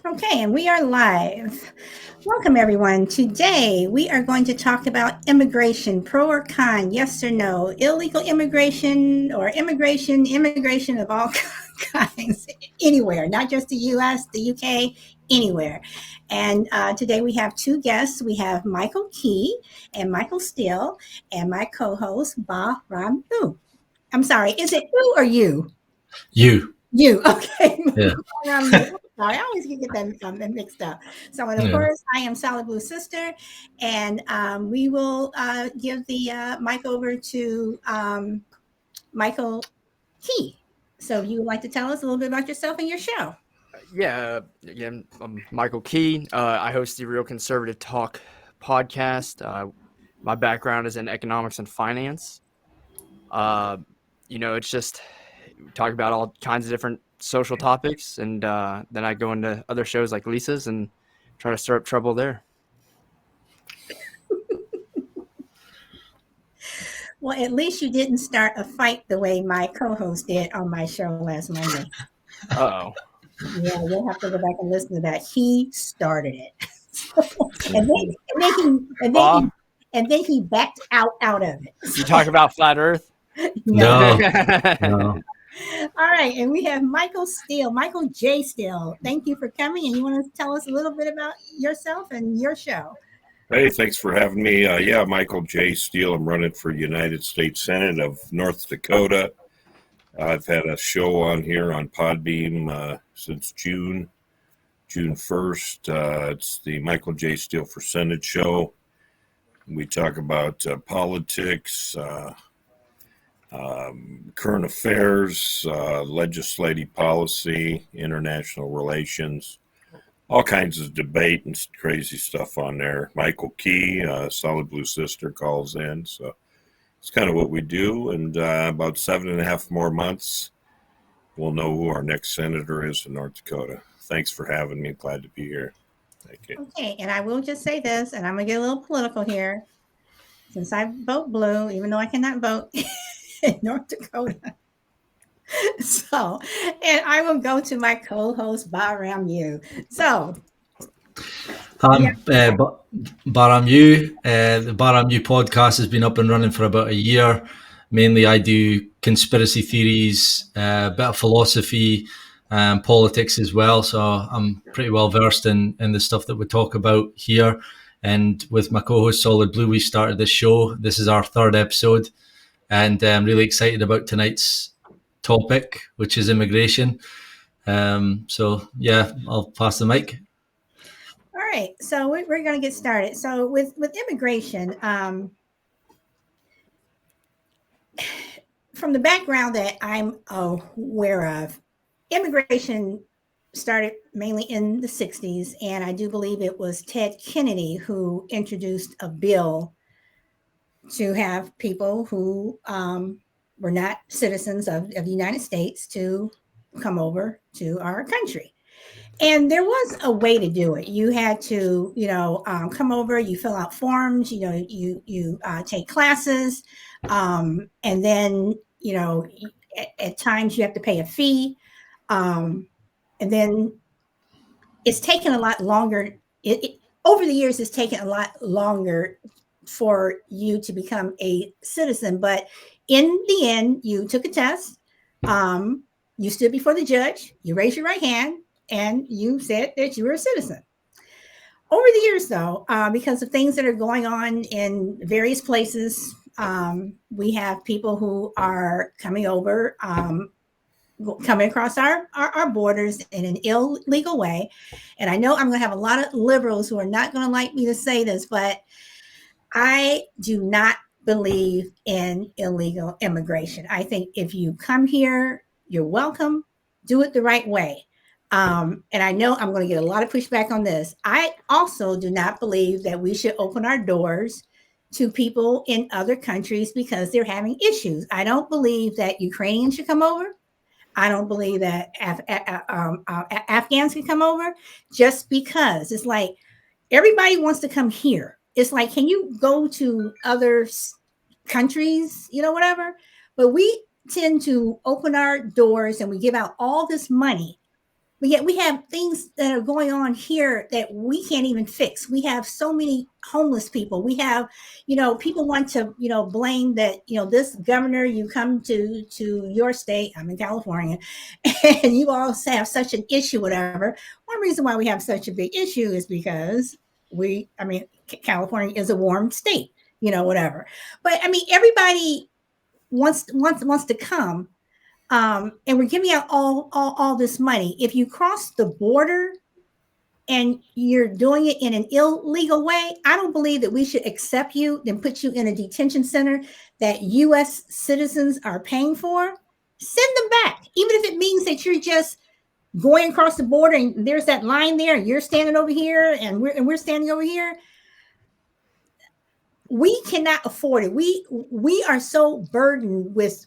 Okay, and we are live. Welcome, everyone. Today, we are going to talk about immigration, pro or con, yes or no, illegal immigration or immigration of all kinds, anywhere, not just the US, the UK, anywhere. And today we have two guests. We have Michael Key and Michael Steele, and my co host, Ba Ram Thu. I'm sorry, is it you or you? You. You, okay. Yeah. Sorry, I always get them mixed up. So, and of Yeah. course, I am Solid Blue Sister, and we will give the mic over to Michael Key. So, if you would like to tell us a little bit about yourself and your show. Yeah, again, I'm Michael Key. I host the Real Conservative Talk podcast. My background is in economics and finance. Uh, it's just we talk about all kinds of different social topics, and then I go into other shows like Lisa's and try to stir up trouble there. Well, at least you didn't start a fight the way my co host did on my show last Monday. Oh, Yeah, you'll have to go back and listen to that. He started it. and then, and then he and then he and then he backed out of it. you talk about flat Earth? No. No. No. All right, and we have Michael Steele, Michael J. Steele. Thank you for coming, and you want to tell us a little bit about yourself and your show. Hey, thanks for having me. Michael J. Steele. I'm running for United States Senate of North Dakota. I've had a show on here on Podbeam since June 1st. It's the Michael J. Steele for Senate show. We talk about politics, current affairs, legislative policy, international relations, all kinds of debate and crazy stuff on there. Michael Key, Solid Blue Sister, calls in. So it's kind of what we do. And about 7.5 more months, we'll know who our next senator is in North Dakota. Thanks for having me. Glad to be here. Thank you. Okay, and I will just say this, and I'm going to get a little political here. Since I vote blue, even though I cannot vote in North Dakota. So, and I will go to my co-host, Bahram Yu. So, I'm Baram U. The Baram U podcast has been up and running for about a year. Mainly, I do conspiracy theories, a bit of philosophy, politics as well. So I'm pretty well versed in the stuff that we talk about here. And with my co-host Solid Blue, we started this show. This is our third episode, and I'm really excited about tonight's topic, which is immigration. So yeah, I'll pass the mic. all right, so we're going to get started. So, with immigration, from the background that I'm aware of, immigration started mainly in the 60s, and I do believe it was Ted Kennedy who introduced a bill to have people who were not citizens of the United States to come over to our country. And there was a way to do it. You had to, come over. You fill out forms. You take classes, and then at times you have to pay a fee, and then it's taken a lot longer. Over the years, it's taken a lot longer for you to become a citizen. But in the end, you took a test. You stood before the judge. You raised your right hand, and you said that you were a citizen. Over the years, though, because of things that are going on in various places, we have people who are coming over, coming across our borders in an illegal way. And I know I'm going to have a lot of liberals who are not going to like me to say this, but I do not believe in illegal immigration. I think if you come here, you're welcome. Do it the right way. And I know I'm going to get a lot of pushback on this. I also do not believe that we should open our doors to people in other countries because they're having issues. I don't believe that Ukrainians should come over. I don't believe that Afghans can come over just because it's like everybody wants to come here. It's like, can you go to other countries, whatever? But we tend to open our doors and we give out all this money But yet we have things that are going on here that we can't even fix. We have so many homeless people. We have, people want to, blame that, this governor, you come to your state, I'm in California, and you all have such an issue, whatever. One reason why we have such a big issue is because California is a warm state, whatever. But everybody wants to come. And we're giving out all this money. If you cross the border and you're doing it in an illegal way, I don't believe that we should accept you and put you in a detention center that U.S. citizens are paying for. Send them back, even if it means that you're just going across the border and there's that line there, and you're standing over here, and we're standing over here. We cannot afford it. We are so burdened with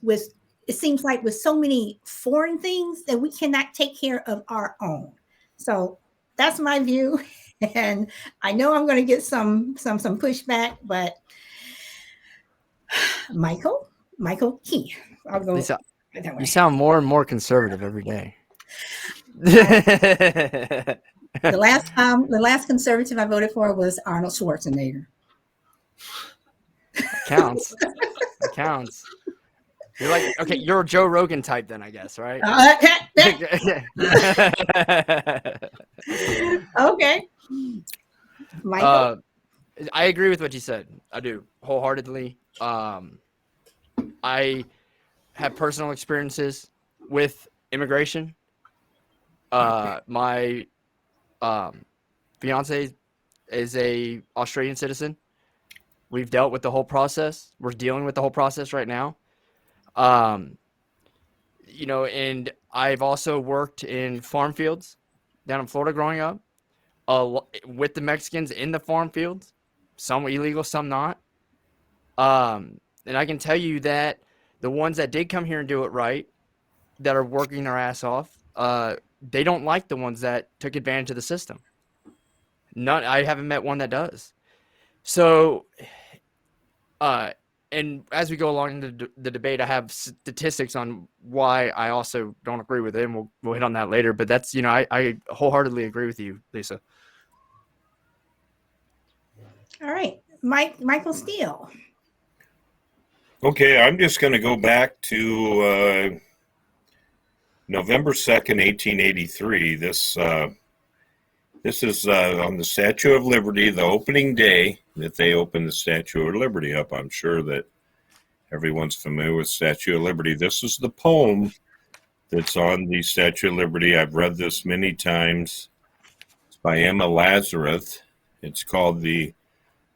it seems like with so many foreign things that we cannot take care of our own. So that's my view. And I know I'm going to get some pushback, but Michael Key. I'll go. Lisa, you sound more and more conservative every day. The last conservative I voted for was Arnold Schwarzenegger. Counts. It counts. You're like, okay, you're a Joe Rogan type then, I guess, right? Okay. Michael? I agree with what you said. I do, wholeheartedly. I have personal experiences with immigration. My fiance is a Australian citizen. We've dealt with the whole process. We're dealing with the whole process right now. And I've also worked in farm fields down in Florida growing up, with the Mexicans in the farm fields, some illegal, some not. And I can tell you that the ones that did come here and do it right, that are working their ass off, they don't like the ones that took advantage of the system. I haven't met one that does. So, and as we go along in the debate, I have statistics on why I also don't agree with it, and we'll hit on that later. But that's, I wholeheartedly agree with you, Lisa. All right. Michael Steele. Okay, I'm just going to go back to November 2nd, 1883. This is on the Statue of Liberty, the opening day that they opened the Statue of Liberty up. I'm sure that everyone's familiar with Statue of Liberty. This is the poem that's on the Statue of Liberty. I've read this many times. It's by Emma Lazarus. It's called the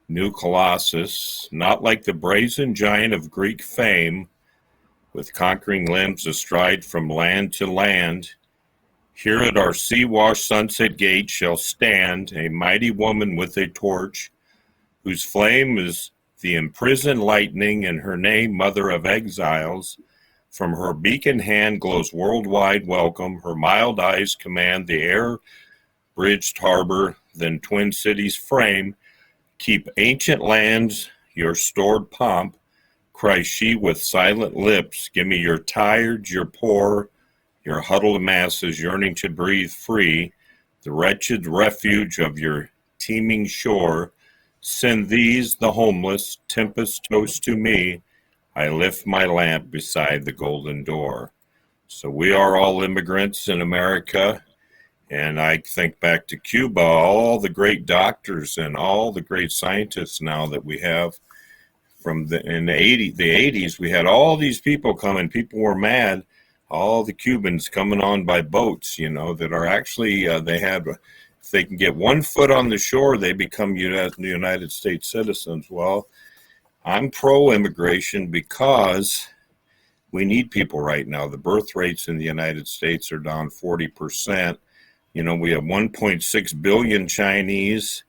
New Colossus. Not like the brazen giant of Greek fame, with conquering limbs astride from land to land, here at our sea-washed sunset gate shall stand a mighty woman with a torch, whose flame is the imprisoned lightning, and her name Mother of Exiles. From her beacon hand glows worldwide welcome. Her mild eyes command the air-bridged harbor, then twin cities frame. Keep ancient lands your stored pomp, cries she with silent lips. Give me your tired, your poor, your huddled masses yearning to breathe free, the wretched refuge of your teeming shore. Send these, the homeless, tempest toast to me. I lift my lamp beside the golden door. So we are all immigrants in America. And I think back to Cuba, all the great doctors and all the great scientists now that we have in the 80s, we had all these people coming. People were mad. All the Cubans coming on by boats, that are actually, if they can get 1 foot on the shore, they become United States citizens. Well, I'm pro-immigration because we need people right now. The birth rates in the United States are down 40%. We have 1.6 billion Chinese,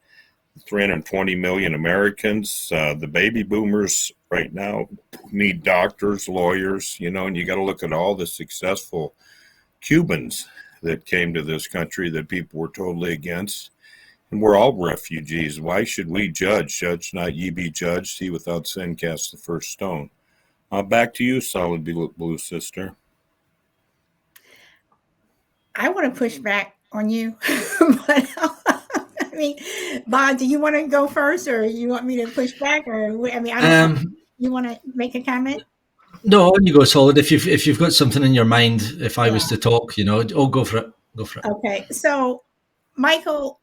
320 million Americans. The baby boomers right now need doctors, lawyers, and you got to look at all the successful Cubans that came to this country that people were totally against. And we're all refugees. Why should we judge? Judge not ye be judged. He without sin cast the first stone. Back to you, Solid Blue Sister. I want to push back on you, but I mean, Bob, do you want to go first, or you want me to push back, or I mean, I don't know. You want to make a comment? No, on you go, Solid. If you've got something in your mind, if I was to talk, go for it. Go for it. Okay, so Michael,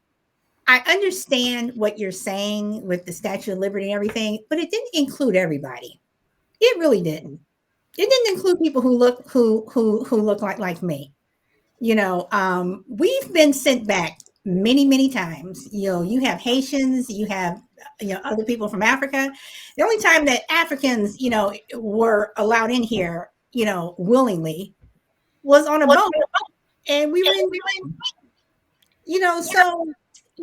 I understand what you're saying with the Statue of Liberty and everything, but it didn't include everybody. It really didn't. It didn't include people who look like me. We've been sent back many times. You have Haitians, you have other people from Africa. The only time that Africans were allowed in here willingly was on a boat, and we were in, so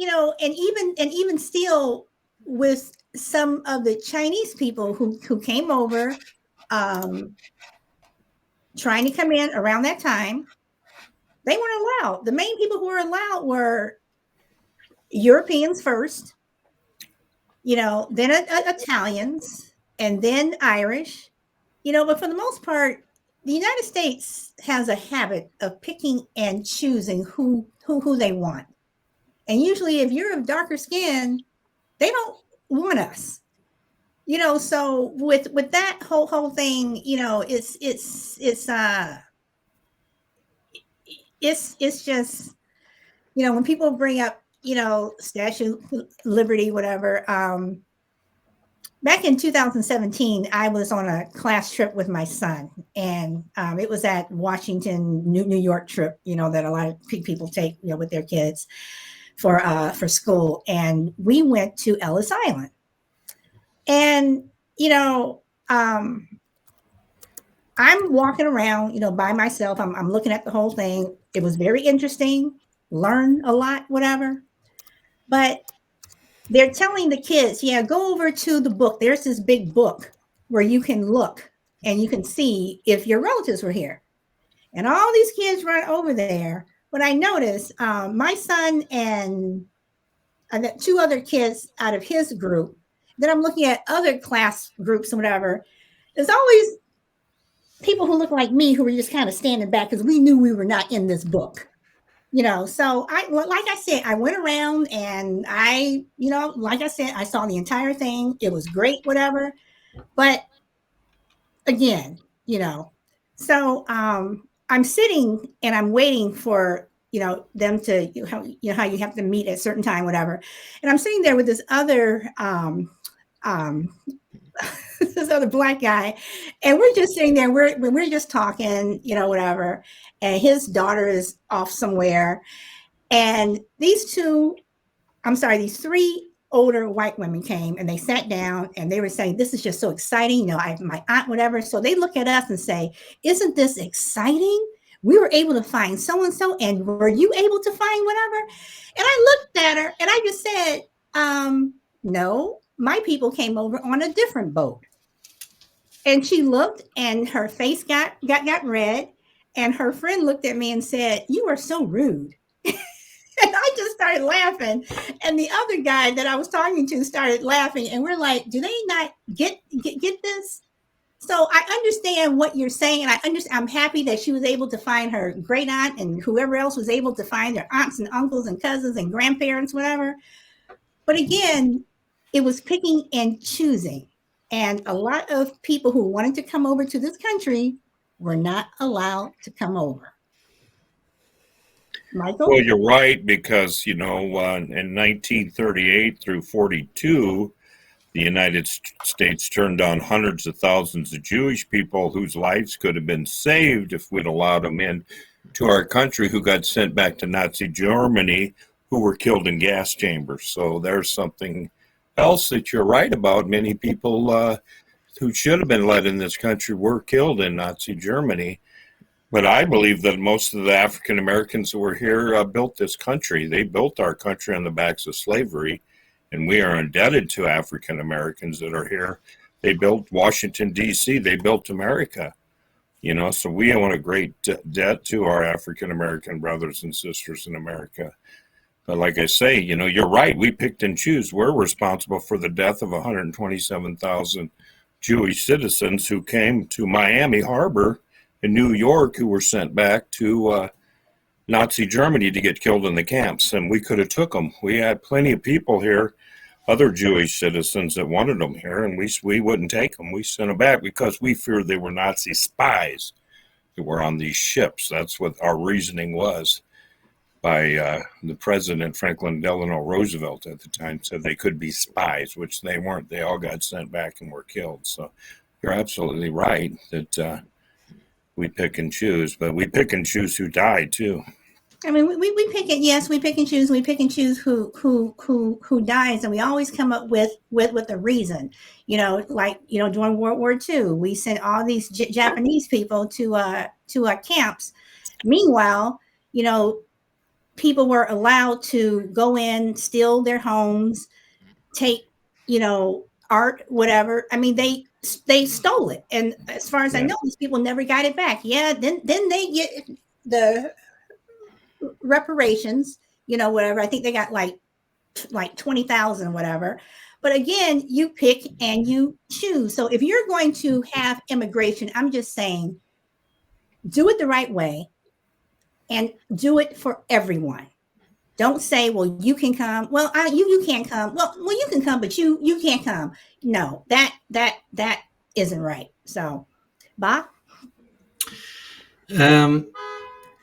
and even still with some of the Chinese people who came over trying to come in around that time, they weren't allowed. The main people who were allowed were Europeans first, then Italians, and then Irish, but for the most part, the United States has a habit of picking and choosing who they want. And usually if you're of darker skin, they don't want us. So with that whole thing, it's just, when people bring up, Statue of Liberty, whatever. Back in 2017, I was on a class trip with my son, and it was at Washington, New York trip, that a lot of people take, with their kids for school. And we went to Ellis Island. And, I'm walking around, by myself. I'm looking at the whole thing. It was very interesting, learn a lot, whatever. But they're telling the kids, go over to the book. There's this big book where you can look and you can see if your relatives were here. And all these kids run over there. But I noticed my son and two other kids out of his group, then I'm looking at other class groups and whatever. There's always people who look like me who were just kind of standing back because we knew we were not in this book. So like I said, I went around and like I said, I saw the entire thing. It was great, whatever. But again, so I'm sitting and I'm waiting for, them to, how you have to meet at a certain time, whatever. And I'm sitting there with this other, this other black guy, and we're just sitting there. We're just talking, whatever. And his daughter is off somewhere, and these three older white women came and they sat down and they were saying, "This is just so exciting." My aunt, whatever. So they look at us and say, "Isn't this exciting? We were able to find so and so, and were you able to find whatever?" And I looked at her and I just said, "No, my people came over on a different boat." And she looked and her face got red. And her friend looked at me and said, "You are so rude." And I just started laughing. And the other guy that I was talking to started laughing. And we're like, do they not get this? So I understand what you're saying. And I'm happy that she was able to find her great aunt and whoever else was able to find their aunts and uncles and cousins and grandparents, whatever. But again, it was picking and choosing. And a lot of people who wanted to come over to this country were not allowed to come over. Michael? Well, you're right, because, in 1938 through 42, the United States turned down hundreds of thousands of Jewish people whose lives could have been saved if we'd allowed them in to our country, who got sent back to Nazi Germany, who were killed in gas chambers. So there's something else that you're right about. Many people who should have been let in this country were killed in Nazi Germany. But I believe that most of the African Americans who were here built this country. They built our country on the backs of slavery, and we are indebted to African Americans that are here. They built Washington, D.C. They built America. So we owe a great debt to our African American brothers and sisters in America. But like I say, you're right. We picked and choose. We're responsible for the death of 127,000 Jewish citizens who came to Miami Harbor in New York, who were sent back to Nazi Germany to get killed in the camps, and we could have took them. We had plenty of people here, other Jewish citizens that wanted them here, and we wouldn't take them. We sent them back because we feared they were Nazi spies that were on these ships. That's what our reasoning was by the president, Franklin Delano Roosevelt at the time, said they could be spies, which they weren't. They all got sent back and were killed. So you're absolutely right that we pick and choose, but we pick and choose who died too. I mean, we pick it. Yes, we pick and choose. We pick and choose who dies, and we always come up with a reason. Like during World War II, we sent all these Japanese people to our camps. Meanwhile, people were allowed to go in, steal their homes, take art, whatever. I mean, they stole it, and as far as I know, these people never got it back. Yeah, then they get the reparations, whatever. I think they got like 20,000, whatever. But again, you pick and you choose. So if you're going to have immigration, I'm just saying, do it the right way and do it for everyone. Don't say, well, you can come. Well, you can't come. Well, you can come, but you can't come. No, that isn't right. So, Bob?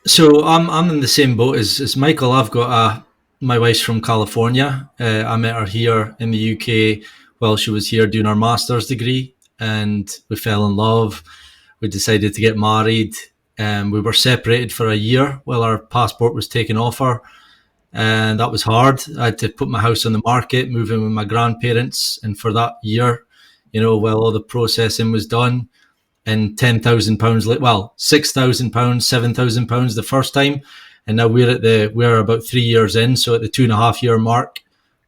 So I'm in the same boat as Michael. I've got my wife's from California. I met her here in the UK while she was here doing her master's degree, and we fell in love. We decided to get married, and we were separated for a year while our passport was taken off her, and that was hard. I had to put my house on the market, move in with my grandparents, and for that year, while all the processing was done, and £10,000, well, £6,000, £7,000 the first time, and now we're about 3 years in. So at the 2.5 year mark,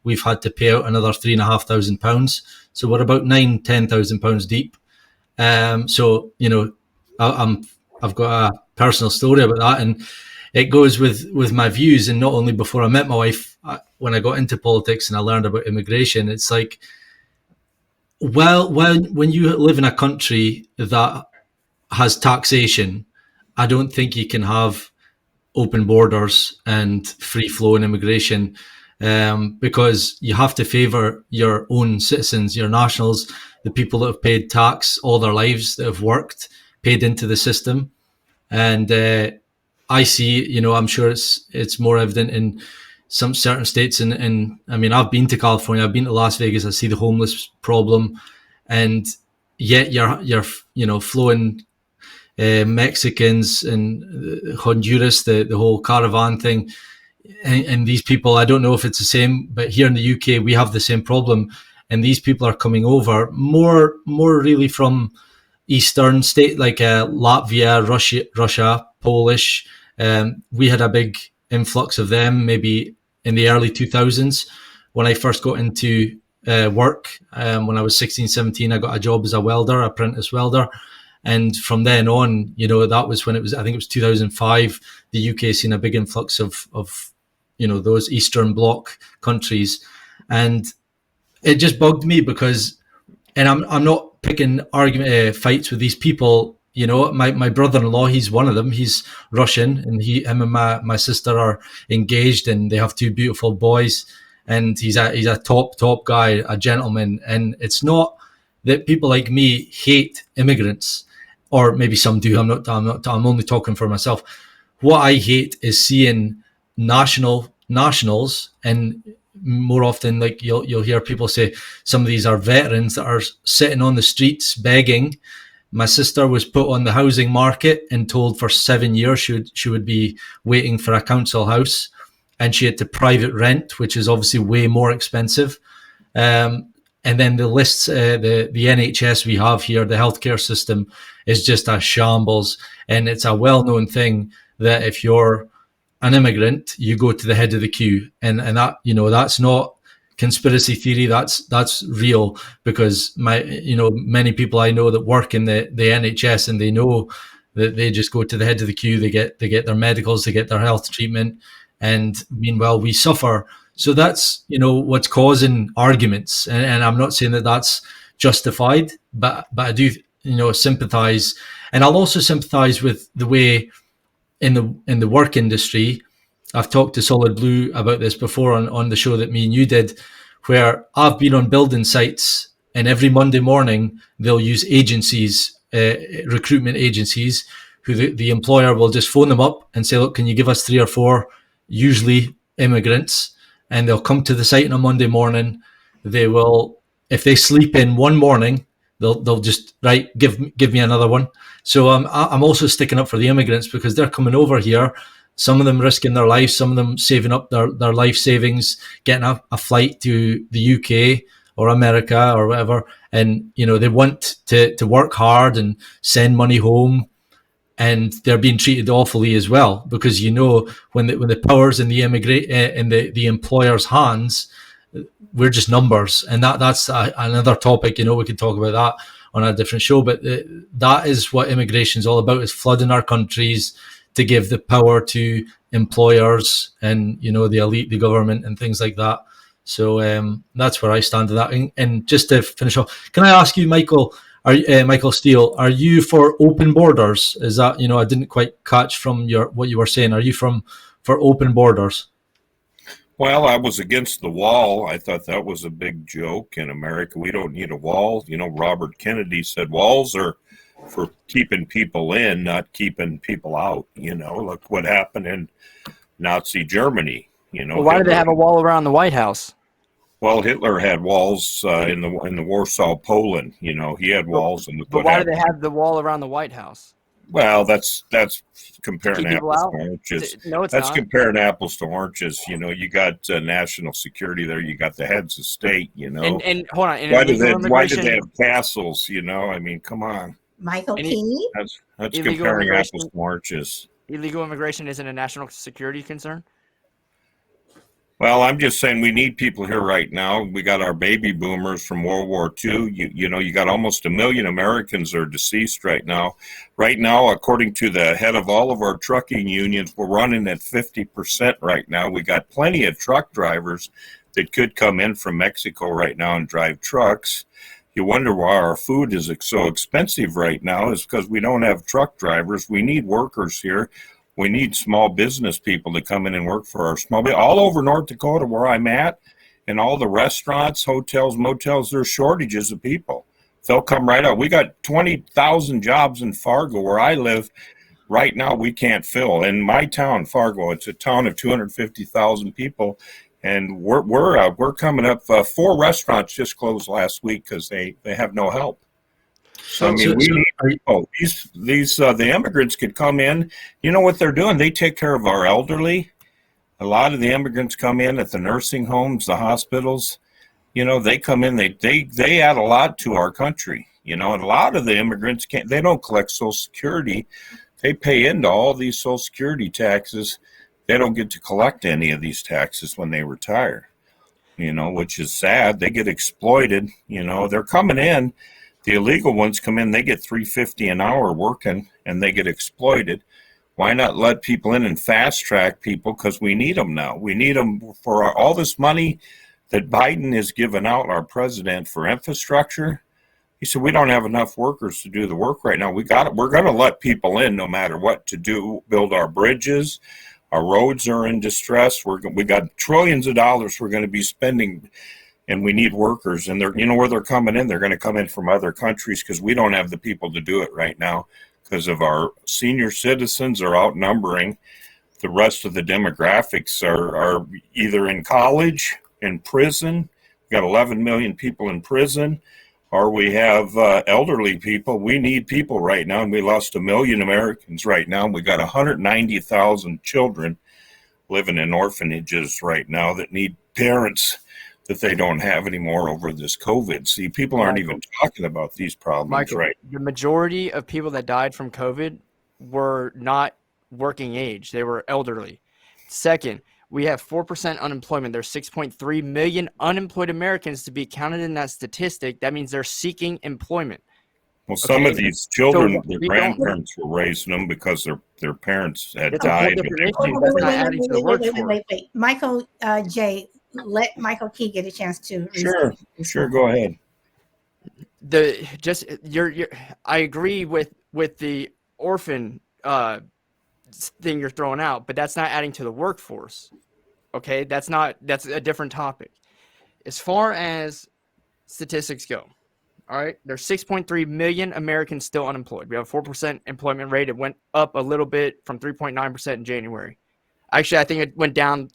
we've had to pay out another £3,500. So we're about £10,000 deep. So I've got a personal story about that, and it goes with my views. And not only before I met my wife, when I got into politics and I learned about immigration, it's like, well, when you live in a country that has taxation, I don't think you can have open borders and free-flowing immigration, because you have to favour your own citizens, your nationals, the people that have paid tax all their lives, that have worked, paid into the system. And I see, I'm sure it's more evident in some certain states, and I mean, I've been to California, I've been to Las Vegas, I see the homeless problem, and yet you're flowing Mexicans and Honduras, the whole caravan thing, and these people, I don't know if it's the same, but here in the UK we have the same problem, and these people are coming over more really from Eastern state like Latvia, Russia, Polish. We had a big influx of them maybe in the early 2000s when I first got into work. When I was 16, 17, I got a job as a welder, apprentice welder. And from then on, that was when I think it was 2005, the UK seen a big influx of those Eastern Bloc countries. And it just bugged me because, and I'm not picking fights with these people. My brother-in-law, he's one of them. He's Russian, and him and my sister are engaged, and they have 2 beautiful boys. And he's a top guy, a gentleman. And it's not that people like me hate immigrants, or maybe some do. I'm only talking for myself. What I hate is seeing nationals, and more often, like you'll hear people say, some of these are veterans that are sitting on the streets begging. My sister was put on the housing market and told for 7 years she would be waiting for a council house, and she had to private rent, which is obviously way more expensive. And then the lists, the NHS we have here, the healthcare system is just a shambles. And it's a well-known thing that if you're an immigrant, you go to the head of the queue, and that that's not conspiracy theory. That's real, because many people I know that work in the NHS, and they know that they just go to the head of the queue. They get their medicals, they get their health treatment, and meanwhile we suffer. So that's what's causing arguments, and I'm not saying that that's justified, but I do sympathize, and I'll also sympathize with the way in the work industry, I've talked to Solid Blue about this before on the show that me and you did, where I've been on building sites, and every Monday morning they'll use agencies, recruitment agencies, who the employer will just phone them up and say, look, can you give us 3 or 4, usually immigrants, and they'll come to the site on a Monday morning. They will, if they sleep in one morning, they'll just, right, give me another one. So I'm also sticking up for the immigrants, because they're coming over here, some of them risking their lives, some of them saving up their life savings, getting a flight to the UK or America or whatever. And, they want to work hard and send money home, and they're being treated awfully as well, because, when the power's in the the employer's hands, we're just numbers. And that's another topic, we could talk about that on a different show, but that is what immigration is all about, is flooding our countries to give the power to employers and, the elite, the government and things like that. So that's where I stand to that. And just to finish off, can I ask you, Michael, Michael Steele, are you for open borders? Is that, I didn't quite catch from what you were saying. Are you for open borders? Well, I was against the wall. I thought that was a big joke. In America, we don't need a wall. Robert Kennedy said walls are for keeping people in, not keeping people out. Look what happened in Nazi Germany. Well, why did they have a wall around the White House? Well, Hitler had walls in the Warsaw, Poland. He had walls. But why do they have the wall around the White House? Well, that's comparing apples to oranges. No, it's that's not. Comparing apples to oranges. You got national security there. You got the heads of state. And hold on. Why do they have castles? I mean, come on. Michael Key. That's comparing apples to oranges. Illegal immigration isn't a national security concern? Well, I'm just saying we need people here right now. We got our baby boomers from World War II. You got almost 1 million Americans are deceased right now. Right now, according to the head of all of our trucking unions, we're running at 50% right now. We got plenty of truck drivers that could come in from Mexico right now and drive trucks. You wonder why our food is so expensive right now is because we don't have truck drivers. We need workers here. We need small business people to come in and work for our small business. All over North Dakota where I'm at, and all the restaurants, hotels, motels, there's shortages of people. They'll come right out. We got 20,000 jobs in Fargo where I live. Right now we can't fill. In my town, Fargo, it's a town of 250,000 people. And we're coming up. 4 restaurants just closed last week because they have no help. So I mean, we need people. The immigrants could come in. You know what they're doing? They take care of our elderly. A lot of the immigrants come in at the nursing homes, the hospitals. They come in. They add a lot to our country. And a lot of the immigrants they don't collect Social Security. They pay into all these Social Security taxes. They don't get to collect any of these taxes when they retire. Which is sad. They get exploited. They're coming in. The illegal ones come in, they get $3.50 an hour working, and they get exploited. Why not let people in and fast track people? Because we need them now. We need them for all this money that Biden has given out, our president, for infrastructure. He said, we don't have enough workers to do the work right now. We're going to let people in no matter what to do, build our bridges. Our roads are in distress. We got trillions of dollars we're going to be spending, and we need workers. And they're, where they're coming in, they're going to come in from other countries because we don't have the people to do it right now because of our senior citizens are outnumbering. The rest of the demographics are either in college, in prison. We got 11 million people in prison, or we have elderly people. We need people right now, and we lost 1 million Americans right now. We got 190,000 children living in orphanages right now that need parents that they don't have anymore over this COVID. See, people aren't even talking about these problems, Michael, right? The majority of people that died from COVID were not working age. They were elderly. Second, we have 4% unemployment. There's 6.3 million unemployed Americans to be counted in that statistic. That means they're seeking employment. Well, some of these children, their grandparents were raising them because their parents had died. Wait. Michael J., let Michael Key get a chance to. Sure. Go ahead. I agree with the orphan thing you're throwing out, but that's not adding to the workforce. Okay, that's a different topic. As far as statistics go, all right, there's 6.3 million Americans still unemployed. We have a 4% employment rate. It went up a little bit from 3.9% in January. Actually, I think it went down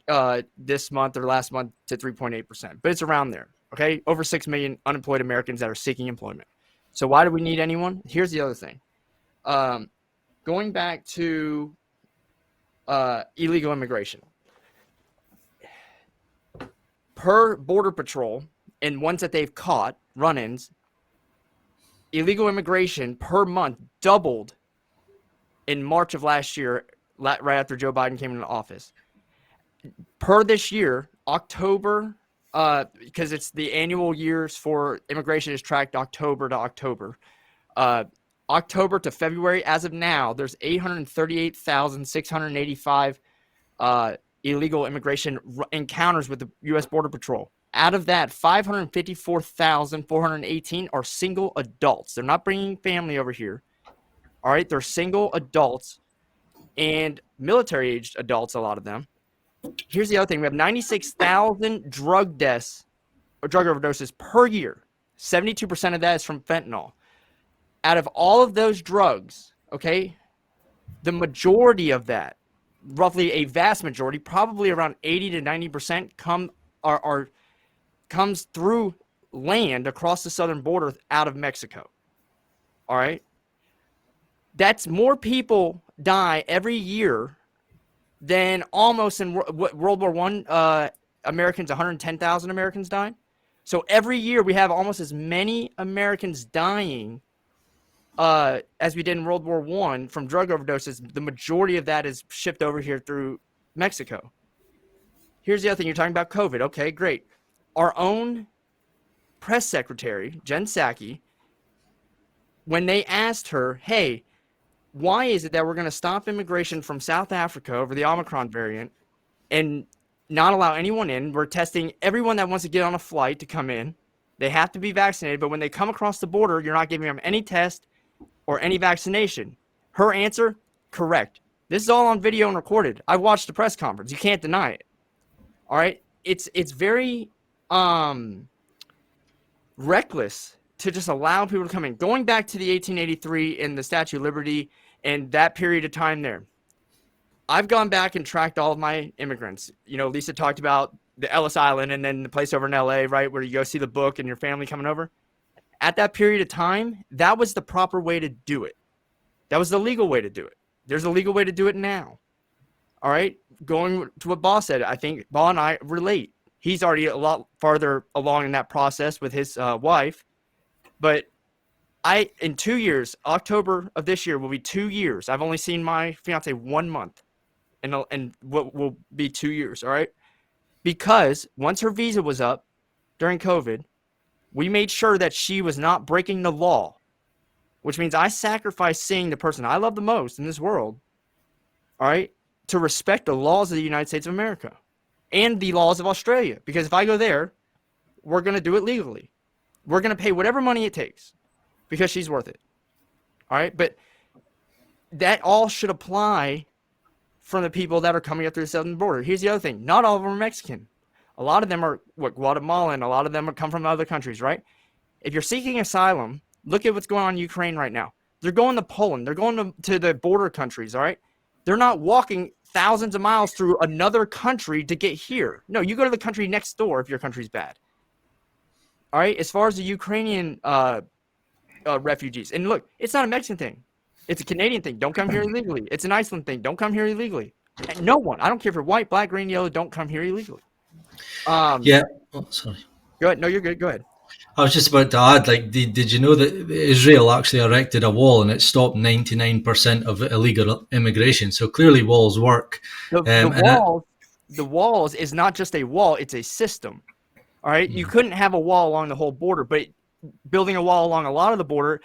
this month or last month to 3.8%, but it's around there. Okay, over 6 million unemployed Americans that are seeking employment. So why do we need anyone? Here's the other thing. Going back to illegal immigration. Per Border Patrol and ones that they've caught, run-ins, illegal immigration per month doubled in March of last year, right after Joe Biden came into office. Per this year, October, because it's the annual years for immigration is tracked October to October. October to February, as of now, there's 838,685 illegal immigration encounters with the U.S. Border Patrol. Out of that, 554,418 are single adults. They're not bringing family over here. All right, they're single adults and military-aged adults, a lot of them. Here's the other thing. We have 96,000 drug deaths or drug overdoses per year. 72% of that is from fentanyl. Out of all of those drugs, okay, the majority of that, roughly a vast majority, probably around 80 to 90% comes through land across the southern border out of Mexico. All right? That's more people die every year than almost in World War I, Americans, 110,000 Americans died. So every year we have almost as many Americans dying as we did in World War I from drug overdoses. The majority of that is shipped over here through Mexico. Here's the other thing. You're talking about COVID. Okay, great. Our own press secretary, Jen Psaki, when they asked her, hey, why is it that we're going to stop immigration from South Africa over the Omicron variant and not allow anyone in? We're testing everyone that wants to get on a flight to come in. They have to be vaccinated, but when they come across the border, you're not giving them any test or any vaccination. Her answer, correct. This is all on video and recorded. I watched the press conference. You can't deny it. All right? It's very reckless to just allow people to come in. Going back to the 1883 and the Statue of Liberty and that period of time there, I've gone back and tracked all of my immigrants. You know, Lisa talked about the Ellis Island and then the place over in LA, right, where you go see the book and your family coming over. At that period of time, that was the proper way to do it. That was the legal way to do it. There's a legal way to do it now. All right? Going to what Baugh said, I think Baugh and I relate. He's already a lot farther along in that process with his wife. But in 2 years, October of this year will be 2 years. I've only seen my fiance 1 month. And what will be 2 years, all right? Because once her visa was up during COVID, we made sure that she was not breaking the law, which means I sacrificed seeing the person I love the most in this world, all right, to respect the laws of the United States of America and the laws of Australia. Because if I go there, we're going to do it legally. We're going to pay whatever money it takes because she's worth it, all right? But that all should apply from the people that are coming up through the southern border. Here's the other thing. Not all of them are Mexican. A lot of them are Guatemalan. A lot of them come from other countries, right? If you're seeking asylum, look at what's going on in Ukraine right now. They're going to Poland. They're going to the border countries, all right? They're not walking thousands of miles through another country to get here. No, you go to the country next door if your country's bad. All right? As far as the Ukrainian refugees, and look, it's not a Mexican thing. It's a Canadian thing. Don't come here illegally. It's an Iceland thing. Don't come here illegally. And no one, I don't care if you're white, black, green, yellow, don't come here illegally. Yeah. Oh, sorry. Go ahead. No, you're good. Go ahead. I was just about to add, like, did you know that Israel actually erected a wall and it stopped 99% of illegal immigration? So clearly walls work. The walls is not just a wall, it's a system. All right? You couldn't have a wall along the whole border, but building a wall along a lot of the border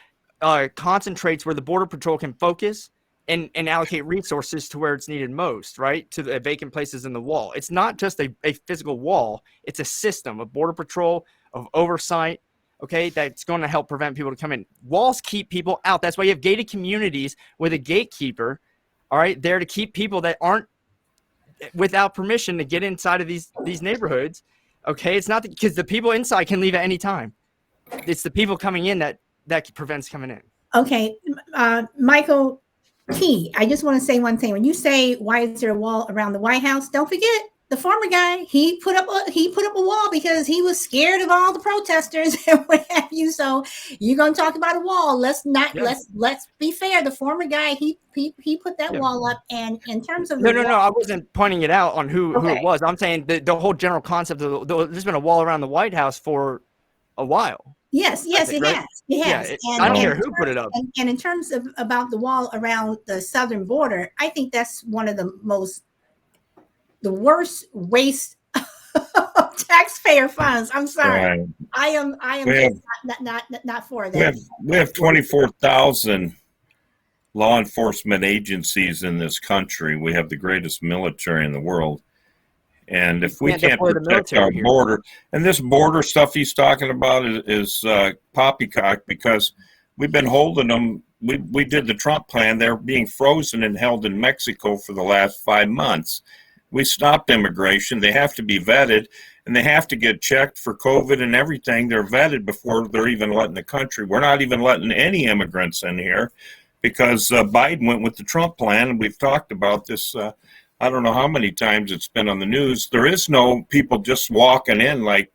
concentrates where the Border Patrol can focus and allocate resources to where it's needed most, right? To the vacant places in the wall. It's not just a physical wall. It's a system of Border Patrol, of oversight, okay, that's going to help prevent people to come in. Walls keep people out. That's why you have gated communities with a gatekeeper all right, there to keep people that aren't without permission to get inside of these neighborhoods. Okay, it's not because the people inside can leave at any time. It's the people coming in that prevents coming in. Okay, Michael Key, I just want to say one thing. When you say why is there a wall around the White House, don't forget the former guy. He put up a wall because he was scared of all the protesters and what have you. So you're going to talk about a wall. Let's be fair. The former guy, he put that wall up. And in terms of no, I wasn't pointing it out on who it was. I'm saying the whole general concept of there's been a wall around the White House for a while. Yes, it has. It has. I don't care who put it up. And in terms of about the wall around the southern border, I think that's one of the worst waste of taxpayer funds. I'm sorry. Right. I am not for that. We have 24,000 law enforcement agencies in this country. We have the greatest military in the world. And if we can't protect our border, and this border stuff he's talking about is poppycock, because we've been holding them. We did the Trump plan. They're being frozen and held in Mexico for the last 5 months. We stopped immigration. They have to be vetted, and they have to get checked for COVID and everything. They're vetted before they're even letting the country. We're not even letting any immigrants in here because Biden went with the Trump plan, and we've talked about this. I don't know how many times it's been on the news. There is no people just walking in like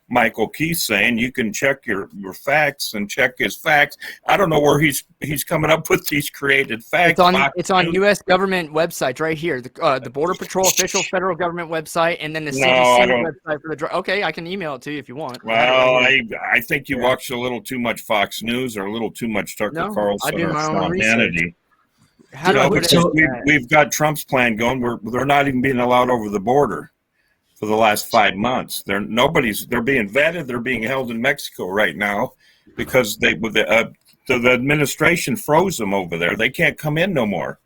Michael Key's saying. You can check your facts and check his facts. I don't know where he's coming up with these created facts. It's on U.S. government websites right here. The Border Patrol official federal government website, and then the CDC website for the drug. Okay, I can email it to you if you want. Well, I think you watch a little too much Fox News or a little too much Tucker Carlson or Sean Hannity. We've got Trump's plan going. They're not even being allowed over the border for the last 5 months. They're being vetted. They're being held in Mexico right now because the administration froze them over there. They can't come in no more.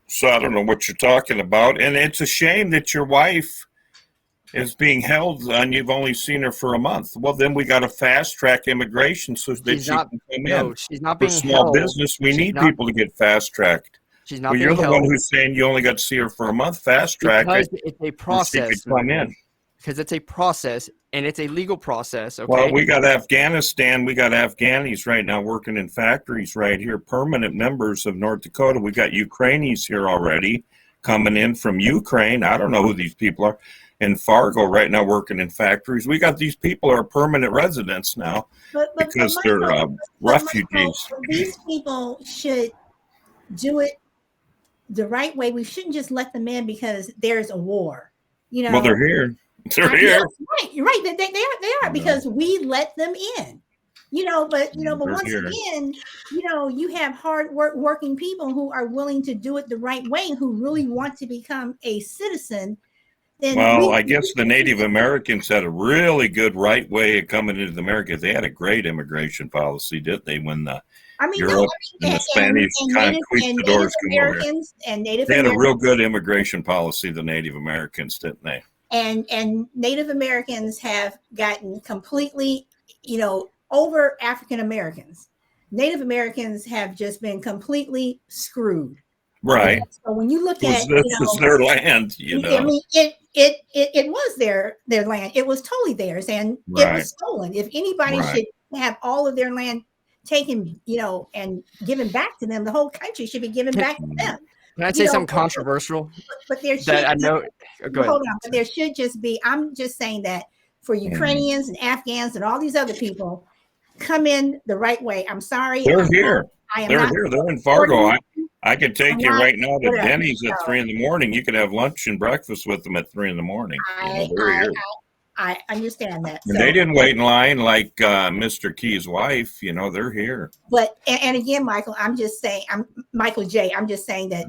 So I don't know what you're talking about. And it's a shame that your wife is being held and you've only seen her for a month. Well, then we got to fast track immigration so that she can come in. No, she's not being small held. Business. We need people to get fast tracked. She's not being you're the held. one who's saying you only got to see her for a month. Fast track because it's a process. Come in. Because it's a process and it's a legal process. Okay. Well, we got Afghanistan. We got Afghanis right now working in factories right here, permanent members of North Dakota. We got Ukrainians here already coming in from Ukraine. I don't know who these people are. In Fargo right now working in factories. We got these people who are permanent residents now because they're refugees. Michael, these people should do it the right way. We shouldn't just let them in because there's a war. Well, they're here. They're here. You're right. They are because we let them in. But once again, you have hard working people who are willing to do it the right way, who really want to become a citizen. Well, I guess the Native Americans had a really good right way of coming into America. They had a great immigration policy, didn't they? When the Europe and the Spanish conquistadors came over here. They had a real good immigration policy, the Native Americans, didn't they? And Native Americans have gotten completely, over African Americans. Native Americans have just been completely screwed. Right. So when you look at this is their land, I mean, it was their land. It was totally theirs, and it was stolen. If anybody should have all of their land taken, and given back to them, the whole country should be given back to them. Can I say something controversial? But there should. That I know. Go ahead. Hold on. But there should just be. I'm just saying that for Ukrainians and Afghans and all these other people, come in the right way. I'm sorry. They're here. They're here. They're in Fargo. I can take you right now to Denny's at 3 a.m. You could have lunch and breakfast with them at 3 a.m. I understand that. And they didn't wait in line like Mr. Key's wife. They're here. But and again, Michael, I'm just saying. I'm Michael J. I'm just saying that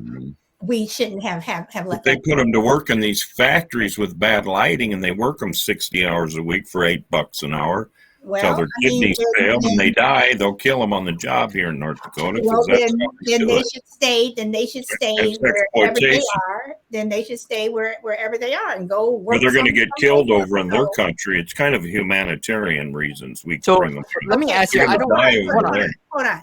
we shouldn't have let. They put them to work in these factories with bad lighting, and they work them 60 hours a week for $8 an hour. Until their kidneys fail and they die, they'll kill them on the job here in North Dakota. Well, then they should stay. Then they should stay wherever they are. Then they should stay wherever they are and go work. But they're going to get killed over in their country. It's kind of humanitarian reasons we bring them. Let me ask you. Hold on.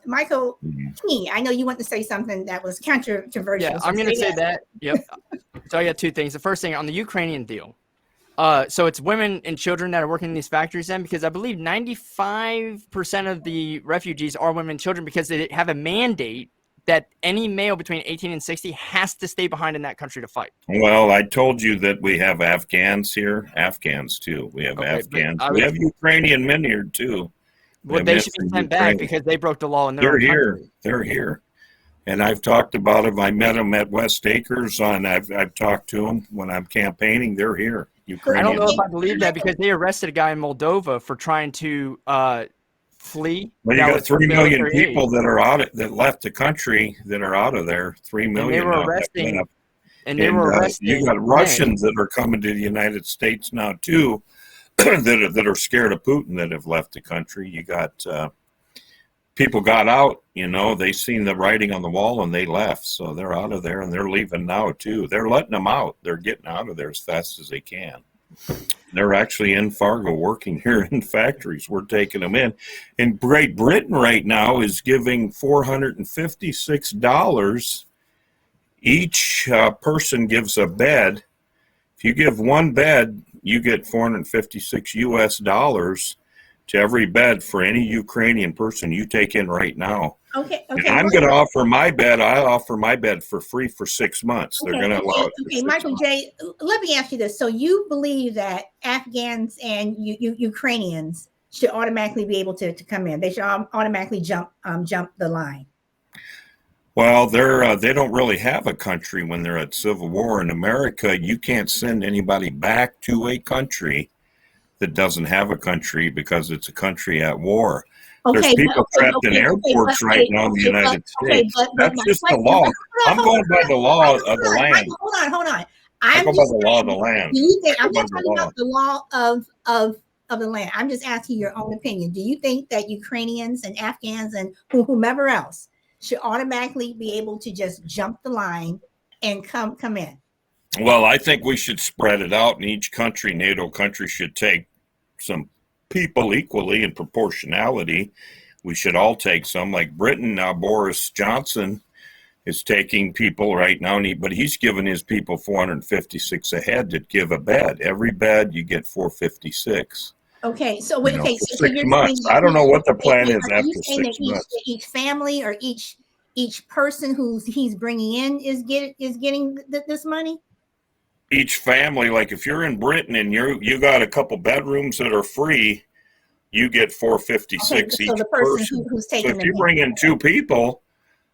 Michael Key, I know you want to say something that was controversial. Yeah, so I'm going to say that. that. Yep. So I got two things. The first thing on the Ukrainian deal. So it's women and children that are working in these factories then, because I believe 95% of the refugees are women and children, because they have a mandate that any male between 18 and 60 has to stay behind in that country to fight. Well, I told you that we have Afghans here. Afghans, too. We have Okay, Afghans. but We have Ukrainian men here, too. Well, they should be sent back because they broke the law in their They're own here. country. They're here. And I've talked about them. I met them at West Acres, and I've talked to them when I'm campaigning. They're here. I Ukrainian. don't know if I believe that, because they arrested a guy in Moldova for trying to flee. Well, you That got was for 3 million military people aid. that are out that left the country that are out of there. 3 million. And they were now have arresting. left. And they were arresting. You got Russians that are coming to the United States now too, that are scared of Putin, that have left the country. You got people got out. They seen the writing on the wall and they left, so they're out of there and they're leaving now too. They're letting them out. They're getting out of there as fast as they can. They're actually in Fargo working here in factories. We're taking them in. And Great Britain right now is giving $456. Each person gives a bed. If you give one bed, you get 456 US dollars to every bed for any Ukrainian person you take in right now. Okay. And I'm going to offer my bed. I'll offer my bed for free for 6 months. They're going to allow it. Okay, Michael J., let me ask you this. So you believe that Afghans and Ukrainians should automatically be able to come in? They should automatically jump the line? Well, they don't really have a country when they're at civil war. In America, you can't send anybody back to a country that doesn't have a country because it's a country at war. There's people trapped in airports right now in the United States. That's just the law. I'm going by the law of the land. Hold on. I go by the law of the land. Do you think, I'm not talking about the law of the land. I'm just asking your own opinion. Do you think that Ukrainians and Afghans and whomever else should automatically be able to just jump the line and come in? Well, I think we should spread it out, and each country, NATO country, should take some people equally in proportionality. We should all take some. Like Britain now, Boris Johnson is taking people right now, but he's giving his people 456 a head to give a bed. Every bed you get 456. Okay, so for 6 months. I don't know what the plan is after 6 months. Each family or each person who he's bringing in is getting this money. Each family, like if you're in Britain and you got a couple bedrooms that are free, you get 456 each person. Who's so taking if you bring in two people,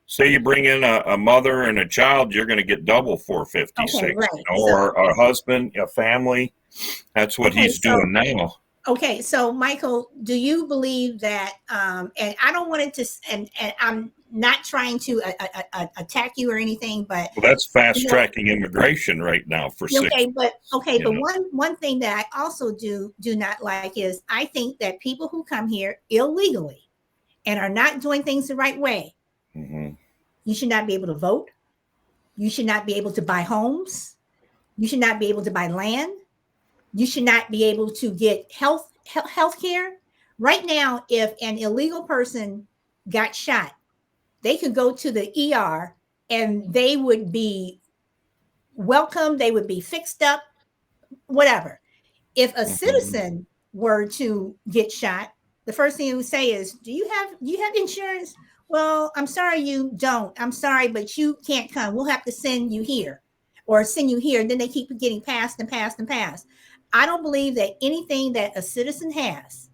say you bring in a mother and a child, you're going to get double 456. Okay, right. Or a husband, a family. That's what he's doing now. Okay, so Michael, do you believe that? And I don't want it to, and I'm not trying to attack you or anything, but that's fast tracking immigration right now for 6 months. But one thing that I also do not like is I think that people who come here illegally and are not doing things the right way, you should not be able to vote. You should not be able to buy homes. You should not be able to buy land. You should not be able to get health care. Right now, if an illegal person got shot, they could go to the ER and they would be welcome. They would be fixed up, whatever. If a citizen were to get shot, the first thing you would say is, do you have insurance? Well, I'm sorry, you don't. I'm sorry, but you can't come. We'll have to send you here or send you here. And then they keep getting passed and passed and passed. I don't believe that anything that a citizen has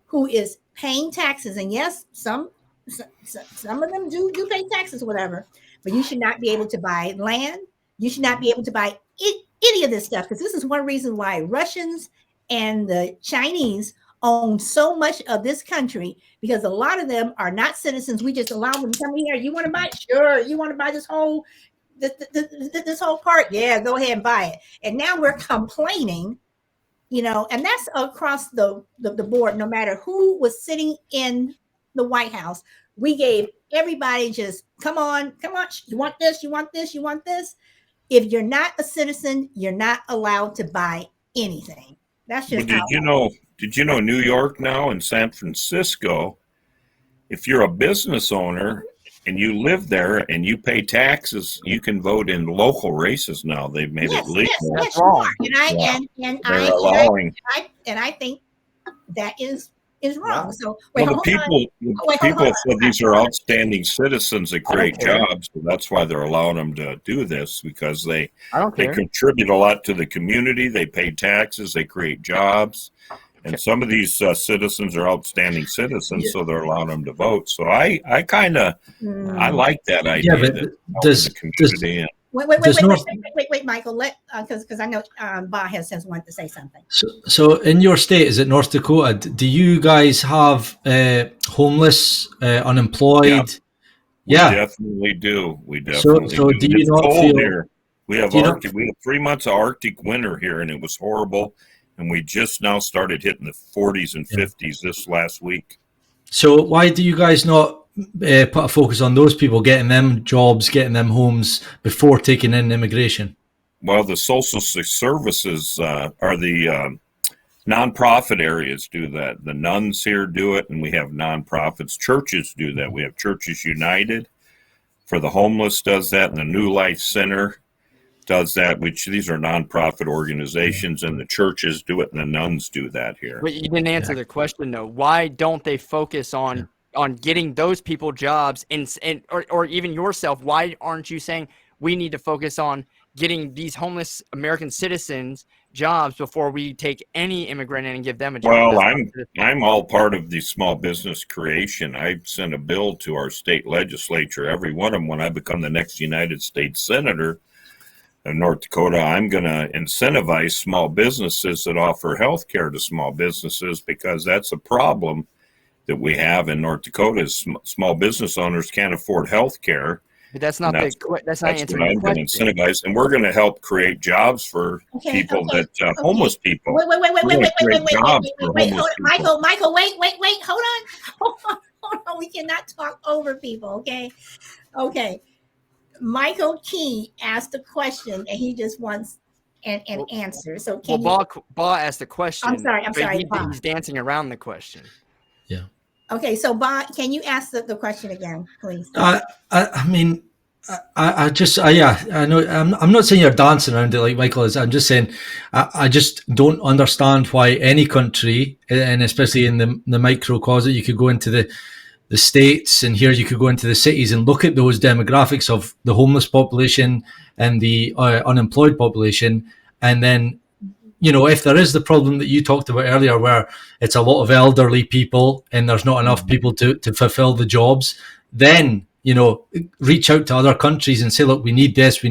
who is paying taxes, and yes, some of them do pay taxes, whatever, but you should not be able to buy land. You should not be able to buy any of this stuff, because this is one reason why Russians and the Chinese own so much of this country, because a lot of them are not citizens. We just allow them to come here. You want to buy it? Sure. You want to buy this whole part? Yeah, go ahead and buy it. And now we're complaining. And that's across the board. No matter who was sitting in the White House, we gave everybody just, come on. You want this, you want this, you want this. If you're not a citizen, you're not allowed to buy anything. That's just Did you know New York now and San Francisco if you're a business owner and you live there and you pay taxes, you can vote in local races now. They've made it legal. That's wrong. And They're allowing. I think that is wrong. Yeah. So Well, hold on. people said these are outstanding citizens that create jobs. So that's why they're allowing them to do this, because they contribute a lot to the community. They pay taxes. They create jobs. And some of these citizens are outstanding citizens, so they're allowing them to vote. So I kind of I like that idea. Yeah, but does Wait, Michael. Because I know Ba has wanted to say something. So in your state, is it North Dakota? Do you guys have homeless, unemployed? Yeah, we definitely do. We definitely so do. Do you it's not cold feel here. We have Arctic. We have 3 months of Arctic winter here, and it was horrible. And we just now started hitting the 40s and 50s this last week. So why do you guys not put a focus on those people, getting them jobs, getting them homes before taking in immigration? Well, the social services are the nonprofit areas do that. The nuns here do it, and we have nonprofits. Churches do that. We have Churches United for the homeless does that, and the New Life Center does that, which these are nonprofit organizations, and the churches do it, and the nuns do that here. But you didn't answer the question, though. Why don't they focus on getting those people jobs or even yourself? Why aren't you saying we need to focus on getting these homeless American citizens jobs before we take any immigrant in and give them a job? Well, I'm all part of the small business creation. I sent a bill to our state legislature, every one of them, when I become the next United States Senator of North Dakota. I'm going to incentivize small businesses that offer health care to small businesses, because that's a problem that we have in North Dakota is small business owners can't afford health care. But that's not answering the question. Incentivize, and we're going to help create jobs for homeless people. Wait, Michael, wait, hold on. We cannot talk over people, okay. Michael Key asked a question and he just wants an answer. So Ba asked the question. I'm sorry. He's dancing around the question. Yeah. Okay, so Ba, can you ask the question again, please? I mean, I know. I'm not saying you're dancing around it like Michael is. I'm just saying I just don't understand why any country, and especially in the microcosm, you could go into the states, and here you could go into the cities and look at those demographics of the homeless population and the unemployed population, and then, you know, if there is the problem that you talked about earlier, where it's a lot of elderly people and there's not enough people to fulfill the jobs, then, you know, reach out to other countries and say, look, we need this,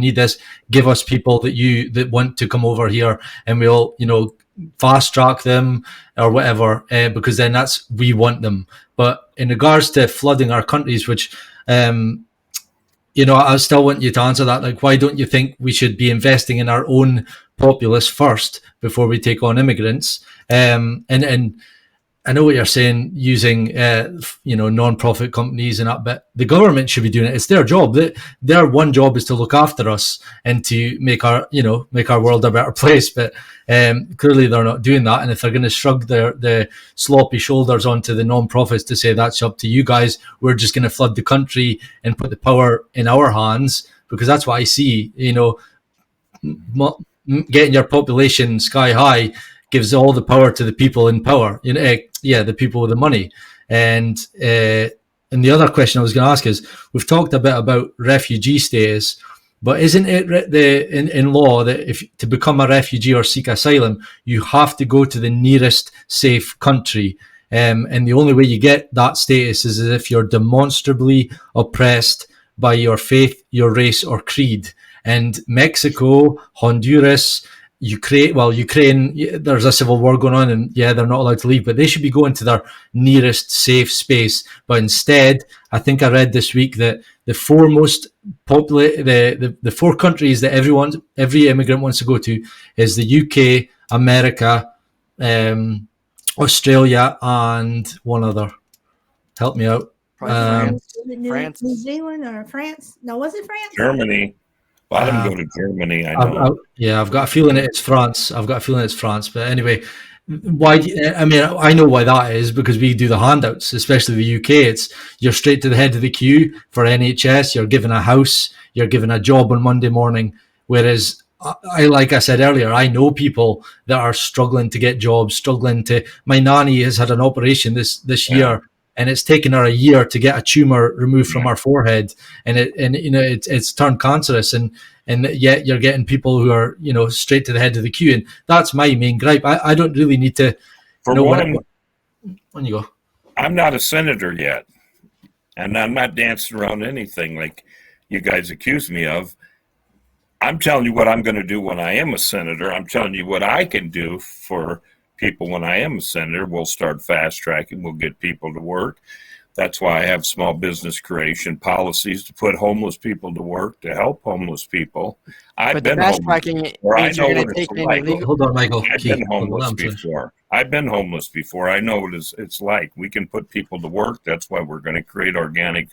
give us people that want to come over here, and we'll, you know, fast track them or whatever, because then we want them. But in regards to flooding our countries, which, you know, I still want you to answer that. Like, why don't you think we should be investing in our own populace first before we take on immigrants? And I know what you're saying, using, you know, non-profit companies and that, but the government should be doing it. It's their job. Their one job is to look after us and to make our world a better place. But clearly they're not doing that. And if they're going to shrug the sloppy shoulders onto the non-profits to say that's up to you guys, we're just going to flood the country and put the power in our hands, because that's what I see. You know, getting your population sky high gives all the power to the people in power, you know, the people with the money. And the other question I was going to ask is, we've talked a bit about refugee status, but isn't it in law that if to become a refugee or seek asylum, you have to go to the nearest safe country? And the only way you get that status is if you're demonstrably oppressed by your faith, your race, or creed. And Mexico, Honduras, Ukraine, there's a civil war going on, and they're not allowed to leave, but they should be going to their nearest safe space. But instead, I think I read this week that the four most the four countries that every immigrant wants to go to is the UK, America, Australia, and one other. Help me out. France. New Zealand or France? No, was it France? Germany. A lot of them go to Germany. I know. I've got a feeling it's France. But anyway, Why? I mean, I know why that is, because we do the handouts, especially the UK. It's you're straight to the head of the queue for NHS. You're given a house. You're given a job on Monday morning. Whereas like I said earlier, I know people that are struggling to get jobs, struggling to. My nanny has had an operation this Yeah. year, and it's taken her a year to get a tumor removed from her forehead, and it's turned cancerous, and yet you're getting people who are straight to the head of the queue, and that's my main gripe. I don't really need to For know one, when you go. I'm not a senator yet, and I'm not dancing around anything like you guys accuse me of. I'm telling you what I'm going to do when I am a senator. I'm telling you what I can do for people when I am a senator. We'll start fast tracking. We'll get people to work. That's why I have small business creation policies to put homeless people to work, to help homeless people. I've But the been fast homeless tracking before. I means know you're going what to it's take in like. illegal. Hold on, Michael. I've Keith, been hold on, homeless let him finish. before. I've been homeless before. I know what it's like. We can put people to work. That's why we're going to create organic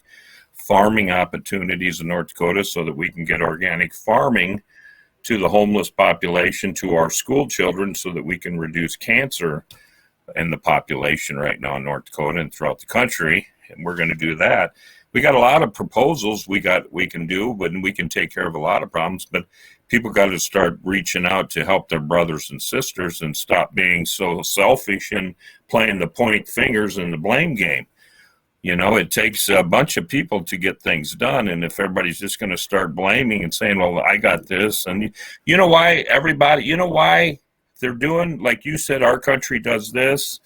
farming opportunities in North Dakota so that we can get organic farming to the homeless population, to our school children, so that we can reduce cancer in the population right now in North Dakota and throughout the country. And we're going to do that. We got a lot of proposals we can do, but we can take care of a lot of problems. But people got to start reaching out to help their brothers and sisters and stop being so selfish and playing the point fingers and the blame game. It takes a bunch of people to get things done. And if everybody's just going to start blaming and saying, well, I got this. And you know why they're doing, like you said, our country does this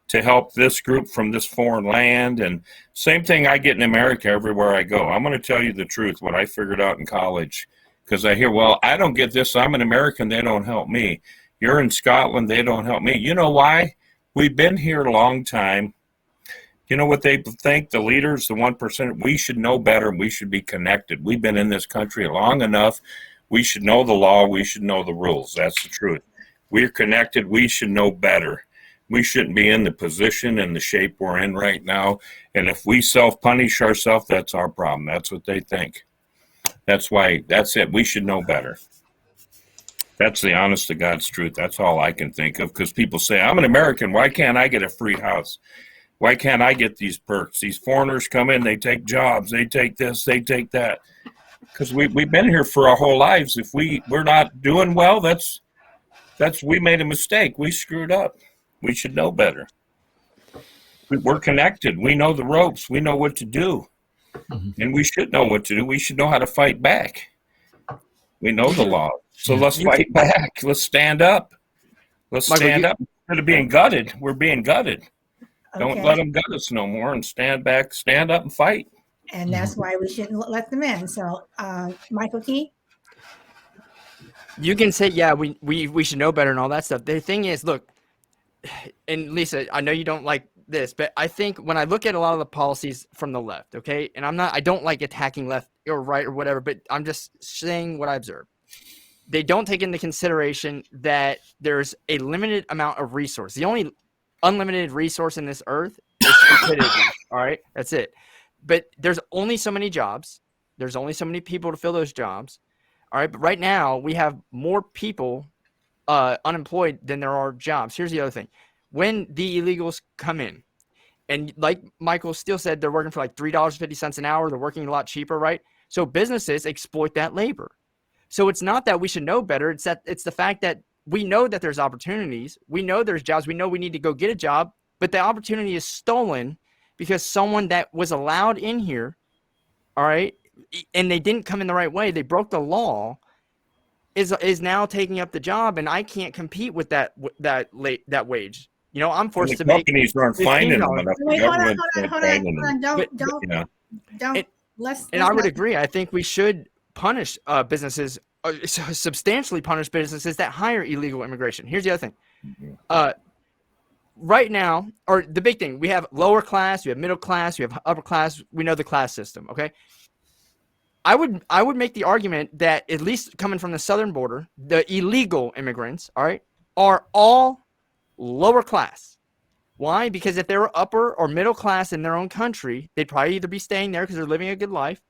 to help this group from this foreign land. And same thing I get in America everywhere I go. I'm going to tell you the truth, what I figured out in college, because I hear, well, I don't get this. I'm an American. They don't help me. You're in Scotland. They don't help me. You know why? We've been here a long time. You know what they think, the leaders, the 1%? We should know better. We should be connected. We've been in this country long enough. We should know the law. We should know the rules. That's the truth. We're connected. We should know better. We shouldn't be in the position and the shape we're in right now. And if we self-punish ourselves, that's our problem. That's what they think. That's why, that's it. We should know better. That's the honest to God's truth. That's all I can think of, because people say, I'm an American. Why can't I get a free house? Why can't I get these perks? These foreigners come in, they take jobs, they take this, they take that. Because we've been here for our whole lives. If we're not doing well, that's we made a mistake. We screwed up. We should know better. We're connected. We know the ropes. We know what to do. And we should know what to do. We should know how to fight back. We know the law. So let's fight back. Let's stand up. Let's stand up. Instead of being gutted, we're being gutted. Don't let them gut us no more, and stand back, stand up and fight. And that's why we shouldn't let them in. So, Michael Key? You can say, yeah, we should know better and all that stuff. The thing is, look, and Lisa, I know you don't like this, but I think when I look at a lot of the policies from the left, okay, and I don't like attacking left or right or whatever, but I'm just saying what I observe. They don't take into consideration that there's a limited amount of resource. The only unlimited resource in this earth is stupidity. All right, that's it. But there's only so many jobs. There's only so many people to fill those jobs. All right, but right now we have more people unemployed than there are jobs. Here's the other thing. When the illegals come in, and like Michael Steele said, they're working for like $3.50 an hour. They're working a lot cheaper, right? So businesses exploit that labor. So it's not that we should know better. It's the fact that we know that there's opportunities. We know there's jobs. We know we need to go get a job, but the opportunity is stolen because someone that was allowed in here, all right, and they didn't come in the right way. They broke the law. Is now taking up the job, and I can't compete with that wage. I'm forced to make. Companies aren't finding them enough. Wait, hold on. Don't. And I would agree. I think we should punish businesses, substantially punish businesses that hire illegal immigration. Here's the other thing. Right now, or the big thing, we have lower class, we have middle class, we have upper class. We know the class system. Okay. I would make the argument that, at least coming from the southern border, the illegal immigrants, all right, are all lower class. Why? Because if they were upper or middle class in their own country, they'd probably either be staying there because they're living a good life,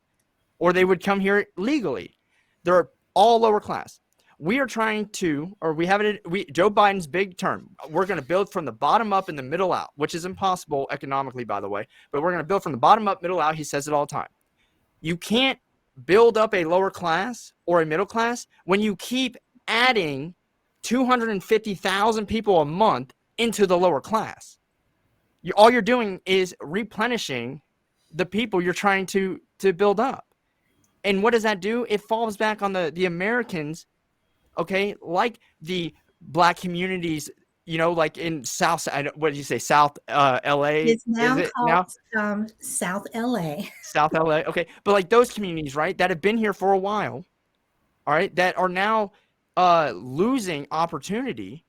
or they would come here legally. They're all lower class. we are trying to, or we have it, Joe Biden's big term, we're going to build from the bottom up and the middle out, which is impossible economically, by the way, but we're going to build from the bottom up, middle out. He says it all the time. You can't build up a lower class or a middle class when you keep adding 250,000 people a month into the lower class. All you're doing is replenishing the people you're trying to build up. And what does that do? It falls back on the Americans, okay, like the black communities, you know, like in South, what did you say, South LA? It's now Is it called now? South LA. South LA, okay. But like those communities, right, that have been here for a while, all right, that are now losing opportunity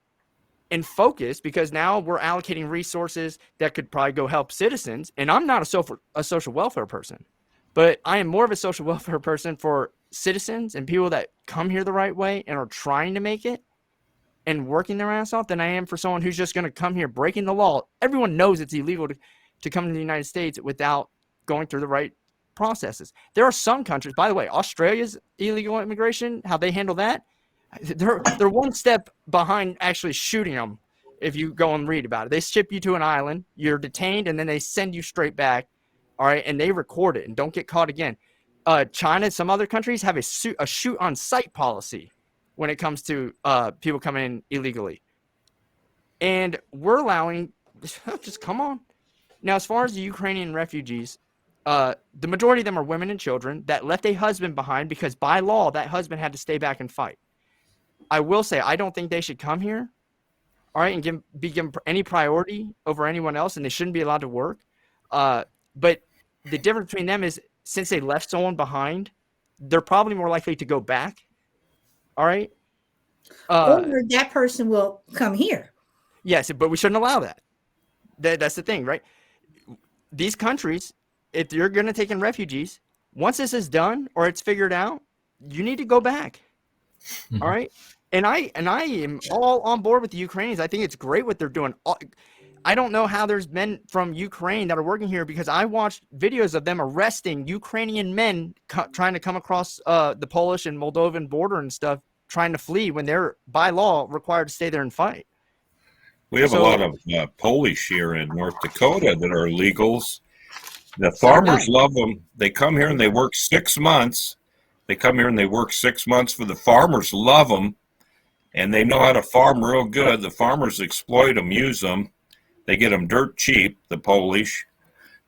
and focus because now we're allocating resources that could probably go help citizens. And I'm not a social welfare person, but I am more of a social welfare person for citizens and people that come here the right way and are trying to make it and working their ass off than I am for someone who's just going to come here breaking the law. Everyone knows it's illegal to come to the United States without going through the right processes. There are some countries, by the way, Australia's illegal immigration, how they handle that, they're one step behind actually shooting them. If you go and read about it, they ship you to an island, you're detained, and then they send you straight back. All right, and they record it and don't get caught again. China, some other countries have a shoot on sight policy when it comes to people coming in illegally, and we're allowing just come on. Now, as far as the Ukrainian refugees, the majority of them are women and children that left a husband behind because by law that husband had to stay back and fight. I will say I don't think they should come here, all right, and be given any priority over anyone else, and they shouldn't be allowed to work. But the difference between them is since they left someone behind, they're probably more likely to go back. All right. Or that person will come here. Yes, but we shouldn't allow that. That's the thing, right? These countries, if you're going to take in refugees, once this is done or it's figured out, you need to go back. Mm-hmm. All right. And I am all on board with the Ukrainians. I think it's great what they're doing. I don't know how there's men from Ukraine that are working here because I watched videos of them arresting Ukrainian men trying to come across the Polish and Moldovan border and stuff, trying to flee when they're by law required to stay there and fight. We have a lot of Polish here in North Dakota that are illegals. The farmers love them. They come here and they work 6 months. They come here and they work 6 months for the farmers, love them, and they know how to farm real good. The farmers exploit them, use them. They get them dirt cheap, the Polish.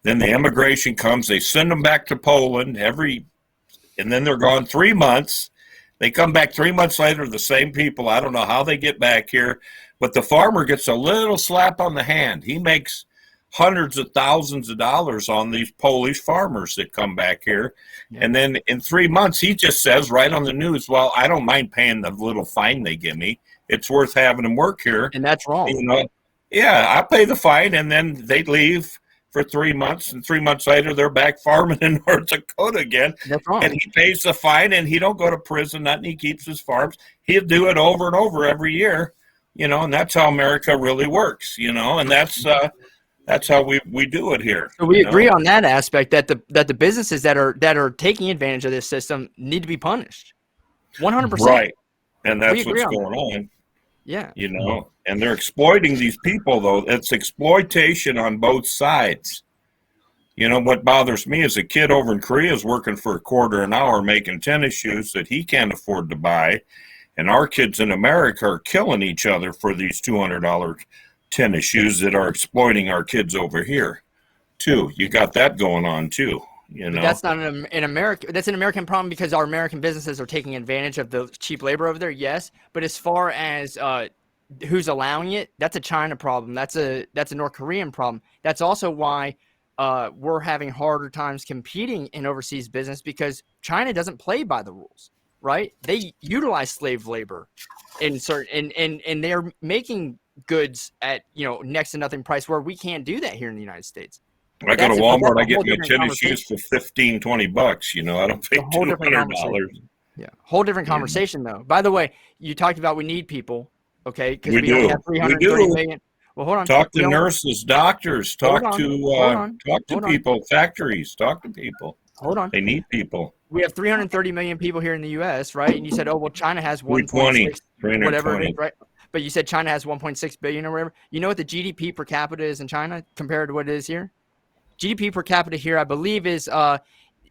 Then the immigration comes. They send them back to Poland and then they're gone 3 months. They come back 3 months later, the same people. I don't know how they get back here, but the farmer gets a little slap on the hand. He makes hundreds of thousands of dollars on these Polish farmers that come back here. Yeah. And then in 3 months, he just says right on the news, well, I don't mind paying the little fine they give me. It's worth having them work here. And that's wrong. You know, yeah, I pay the fine, and then they leave for 3 months, and 3 months later, they're back farming in North Dakota again. That's wrong. And he pays the fine, and he don't go to prison, nothing. He keeps his farms. He'll do it over and over every year, you know, and that's how America really works, you know, and that's how we do it here. So we agree on that aspect that the businesses that are taking advantage of this system need to be punished. 100%. Right. And that's what's going on. Yeah. You know, and they're exploiting these people, though. It's exploitation on both sides. You know, what bothers me is a kid over in Korea is working for $0.25 an hour making tennis shoes that he can't afford to buy. And our kids in America are killing each other for these $200 tennis shoes that are exploiting our kids over here, too. You got that going on, too. You know, but that's not an American. That's an American problem because our American businesses are taking advantage of the cheap labor over there. Yes, but as far as who's allowing it, that's a China problem. That's a North Korean problem. That's also why we're having harder times competing in overseas business because China doesn't play by the rules, right? They utilize slave labor in certain and they're making goods at next to nothing price where we can't do that here in the United States. I go to Walmart, I get my tennis shoes for $15-20. You know, I don't pay $200. Yeah, whole different conversation though. By the way, you talked about we need people, okay? Because we do. Have 330 million. Well, hold on. Talk to nurses, doctors. Talk to people, factories. Talk to people. Hold on. They need people. we have 330 million people here in the U.S., right? And you said, oh, well, China has 320, 1.6, whatever it 320. is, right? But you said China has 1.6 billion or whatever. You know what the GDP per capita is in China compared to what it is here? GDP per capita here, I believe, is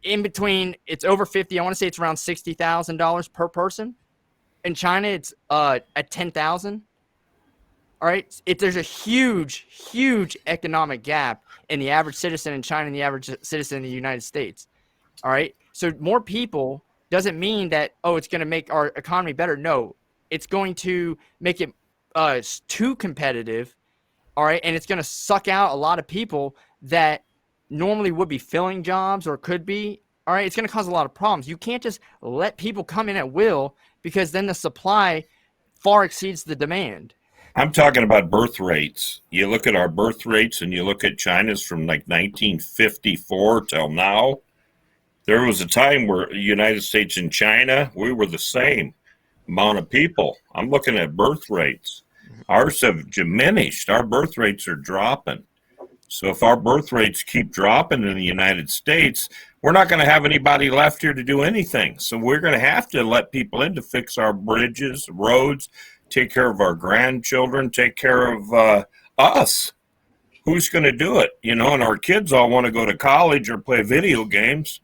in between. It's over 50. I want to say it's around $60,000 per person. In China, it's at 10,000. All right, there's a huge, huge economic gap in the average citizen in China and the average citizen in the United States. All right, so more people doesn't mean that, oh, it's going to make our economy better. No, it's going to make it too competitive. All right, and it's going to suck out a lot of people that normally would be filling jobs or could be. All right, it's going to cause a lot of problems. You can't just let people come in at will, because then the supply far exceeds the demand. I'm talking about birth rates. You look at our birth rates and you look at China's from like 1954 till now. There was a time where the United States and China, we were the same amount of people. I'm looking at birth rates. Ours have diminished. Our birth rates are dropping. So if our birth rates keep dropping in the United States, we're not going to have anybody left here to do anything. So we're going to have to let people in to fix our bridges, roads, take care of our grandchildren, take care of us. Who's going to do it? You know, and our kids all want to go to college or play video games.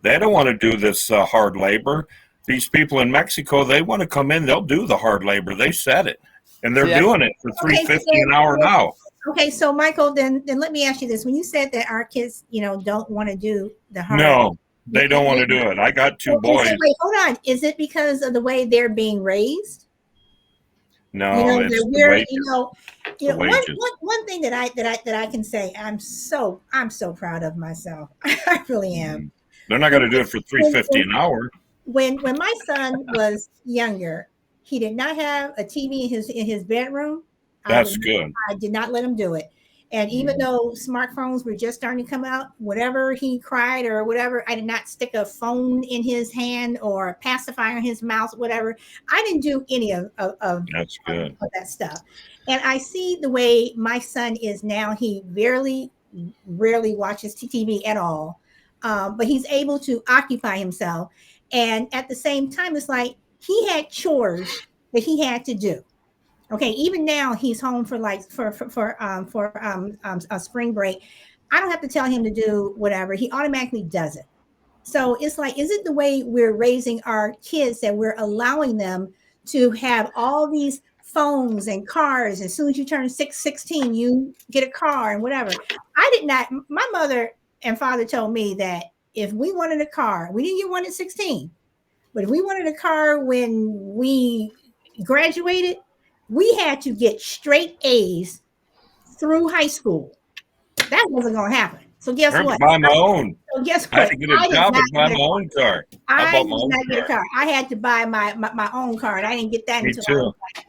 They don't want to do this hard labor. These people in Mexico, they want to come in. They'll do the hard labor. They said it, and they're doing it for $3.50 an hour now. Okay, so Michael, then let me ask you this: when you said that our kids, don't want to do the hard, no, they don't want to do it. I got two boys. Wait, hold on. Is it because of the way they're being raised? No, it's the wages. One thing that I can say, I'm so proud of myself. I really am. They're not going to do it for $3.50 an hour. When my son was younger, he did not have a TV in his bedroom. That's good. I did not let him do it. And even though smartphones were just starting to come out, whatever he cried or whatever, I did not stick a phone in his hand or a pacifier in his mouth, whatever. I didn't do any of That's good. of that stuff. And I see the way my son is now. He rarely watches TV at all, but he's able to occupy himself. And at the same time, it's like he had chores that he had to do. Okay, even now he's home for a spring break. I don't have to tell him to do whatever. He automatically does it. So it's like, is it the way we're raising our kids that we're allowing them to have all these phones and cars? As soon as you turn 16, you get a car and whatever. My mother and father told me that if we wanted a car, we didn't get one at 16, but if we wanted a car when we graduated, we had to get straight A's through high school. That wasn't going to happen. So guess what? Buy my own. So guess what? I had to get a job and buy my own car. I did not get a car. I had to buy my own car, and I didn't get that until I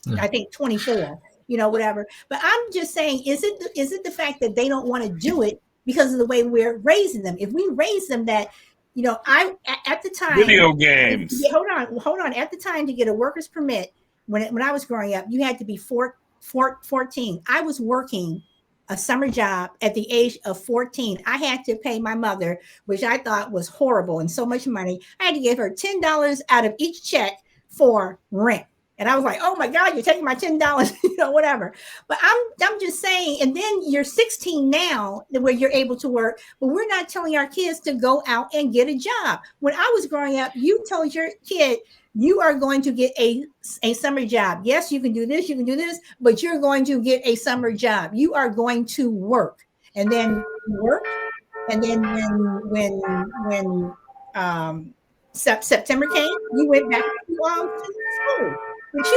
was I think 24. Whatever. But I'm just saying, is it the fact that they don't want to do it because of the way we're raising them? If we raise them that, at the time, video games. Hold on. At the time, to get a worker's permit, when I was growing up, you had to be 14. I was working a summer job at the age of 14. I had to pay my mother, which I thought was horrible and so much money. I had to give her $10 out of each check for rent. And I was like, oh my God, you're taking my $10, whatever. But I'm just saying, and then you're 16 now where you're able to work, but we're not telling our kids to go out and get a job. When I was growing up, you told your kid, you are going to get a summer job. Yes, you can do this, but you're going to get a summer job. You are going to work. And then work. And then when September came, you went back to school. But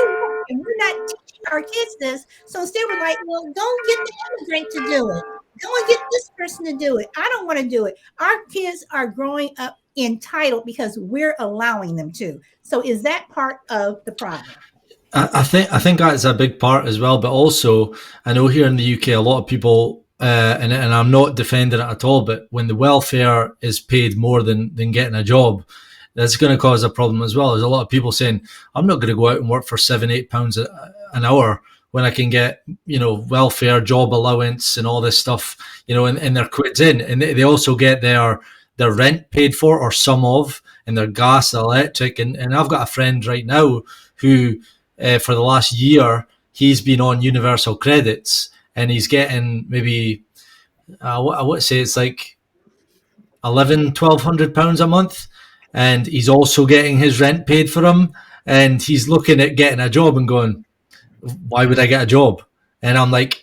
and we're not teaching our kids this. So instead we're like, well, go get the immigrant to do it. Go and get this person to do it. I don't want to do it. Our kids are growing up entitled because we're allowing them to. So is that part of the problem? I think that's a big part as well. But also, I know here in the UK, a lot of people, and I'm not defending it at all, but when the welfare is paid more than getting a job, that's going to cause a problem as well. There's a lot of people saying, I'm not going to go out and work for £7-8 an hour when I can get, welfare, job allowance and all this stuff, and their quids in. And they also get their their rent paid for, or some of, and their gas, electric. And I've got a friend right now who, for the last year, he's been on universal credits, and he's getting maybe, I would say it's like £1,200 a month, and he's also getting his rent paid for him, and he's looking at getting a job and going, why would I get a job? And I'm like,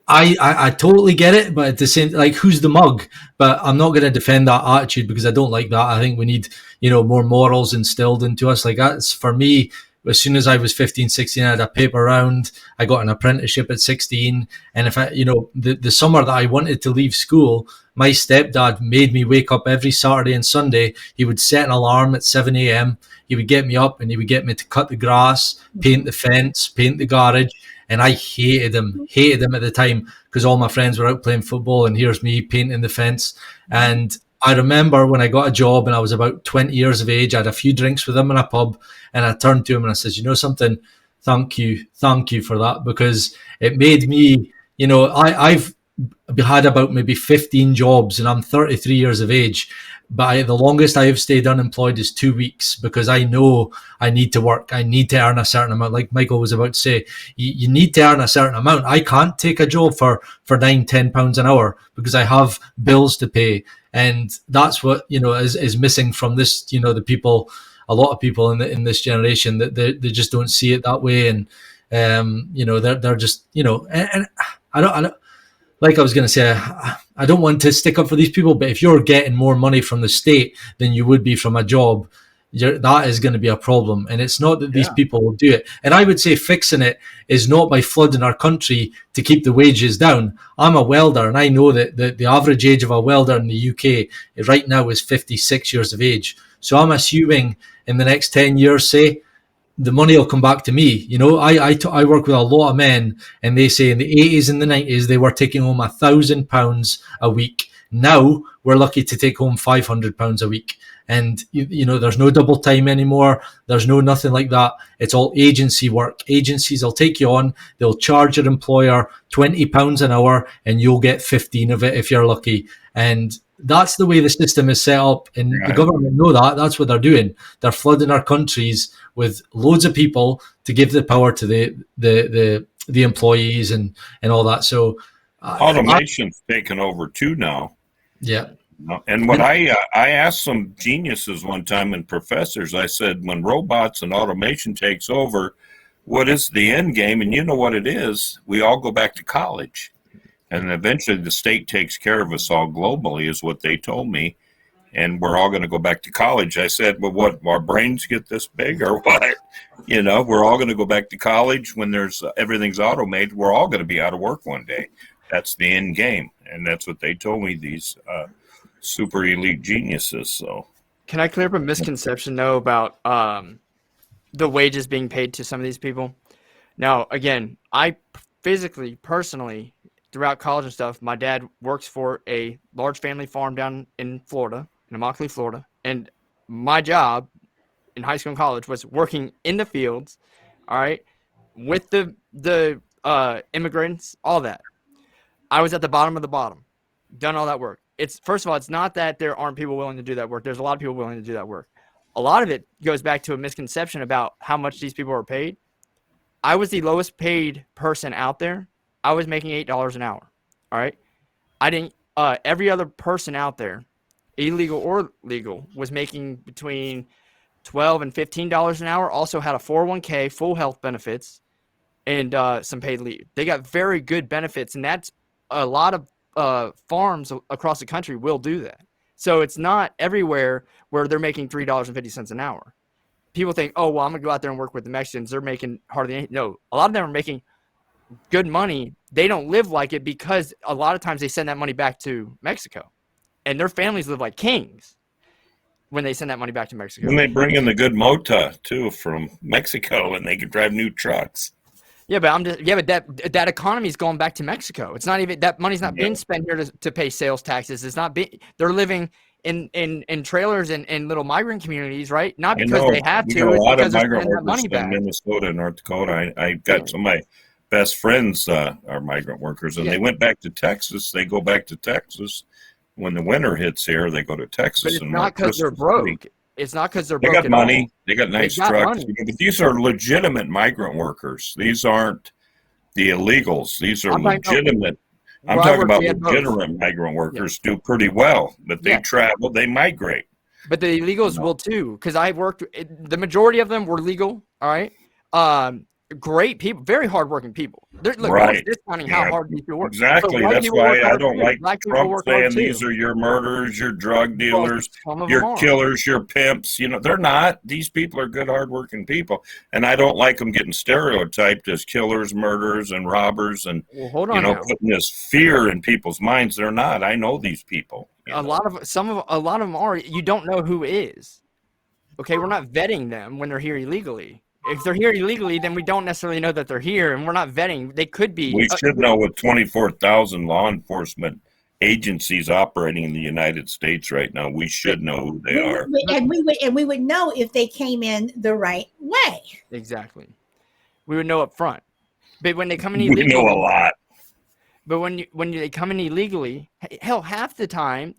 I totally get it, but at the same, like, who's the mug? But I'm not going to defend that attitude, because I don't like that. I think we need, more morals instilled into us. Like, that's for me. As soon as I was 15, 16, I had a paper round. I got an apprenticeship at 16. And if I, the summer that I wanted to leave school, my stepdad made me wake up every Saturday and Sunday. He would set an alarm at 7 a.m. He would get me up, and he would get me to cut the grass, paint the fence, paint the garage. And I hated him at the time, because all my friends were out playing football, and here's me painting the fence. And I remember when I got a job and I was about 20 years of age, I had a few drinks with him in a pub, and I turned to him and I said, you know something? Thank you for that, because it made me, I've had about maybe 15 jobs, and I'm 33 years of age. But the longest I have stayed unemployed is 2 weeks, because I know I need to work. I need to earn a certain amount. Like Michael was about to say, you need to earn a certain amount. I can't take a job for £9-10 an hour, because I have bills to pay. And that's what, is missing from this, the people, a lot of people in this generation, that they just don't see it that way. And, they're just, and I don't, like I was going to say, I don't want to stick up for these people, but if you're getting more money from the state than you would be from a job, that is going to be a problem. And it's not that these people will do it. And I would say fixing it is not by flooding our country to keep the wages down. I'm a welder, and I know that the average age of a welder in the UK right now is 56 years of age. So I'm assuming in the next 10 years, say, the money will come back to me. I work with a lot of men, and they say in the 80s and the 90s, they were taking home £1,000 a week. Now we're lucky to take home £500 a week. And, there's no double time anymore. There's no nothing like that. It's all agency work. Agencies will take you on. They'll charge your employer £20 an hour, and you'll get 15 of it if you're lucky. And that's the way the system is set up. And the government know that. That's what they're doing. They're flooding our countries with loads of people to give the power to the employees and all that. So automation's taken over too now. Yeah. And what I asked some geniuses one time and professors, I said, when robots and automation takes over, what is the end game? And you know what it is? We all go back to college. And eventually the state takes care of us all globally, is what they told me. And we're all going to go back to college. I said, well, what, our brains get this big or what? We're all going to go back to college when everything's automated. We're all going to be out of work one day. That's the end game. And that's what they told me, these super elite geniuses. So can I clear up a misconception, though, about the wages being paid to some of these people? Now, again, I personally, throughout college and stuff, my dad works for a large family farm down in Florida, in Immokalee, Florida. And my job in high school and college was working in the fields, all right, with the immigrants, all that. I was at the bottom of the bottom, done all that work. First of all, it's not that there aren't people willing to do that work. There's a lot of people willing to do that work. A lot of it goes back to a misconception about how much these people are paid. I was the lowest paid person out there. I was making $8 an hour. All right. Every other person out there, illegal or legal, was making between $12 and $15 an hour. Also had a 401k, full health benefits, and some paid leave. They got very good benefits, and that's a lot of farms across the country will do that. So it's not everywhere where they're making $3.50 an hour. People think, oh, well, I'm gonna go out there and work with the Mexicans. They're making hardly anything. No, a lot of them are making good money. They don't live like it because a lot of times they send that money back to Mexico, and their families live like kings when they send that money back to Mexico. And they bring in the good mota too from Mexico, and they can drive new trucks. Yeah, but that economy is going back to Mexico. It's not even, that money's not being spent here to pay sales taxes. It's not they're living in trailers and little migrant communities, right? Not because they have to. A lot of it's migrant that money workers back. in Minnesota and North Dakota. I got some of my best friends are migrant workers, and they went back to Texas. They go back to Texas When the winter hits here, they go to Texas. But it's and not work because they're Christmas broke. week. It's not because they're They broke got at money. all. They got nice got trucks. money. But these are legitimate migrant workers. These aren't the illegals. These are I'm talking about- legitimate. I'm Where I talking work, about we had both. legitimate migrant workers do pretty well, but they Yeah. travel, they migrate. But the illegals will too, because I worked. The majority of them were legal. All right, great people, very hardworking people. Look, no one's Right. discounting how Yeah. hard these people work. Exactly. But white That's people why work I hard don't too. like Black people Trump work hard saying too. these are your murderers, your drug Well, dealers, some of them your are. killers, your pimps. You know, they're not. These people are good, hardworking people. And I don't like them getting stereotyped as killers, murderers, and robbers and, Well, hold you on know, now. putting this fear in people's minds. They're not. I know these people. you A know. lot of them are. You don't know who is. Okay, we're not vetting them when they're here illegally. If they're here illegally, then we don't necessarily know that they're here, and we're not vetting. They could be. We should know with 24,000 law enforcement agencies operating in the United States right now. We should know who they are. And we would know if they came in the right way. Exactly. We would know up front. But when they come in We illegally, know a lot. But when they come in illegally, hell, half the time,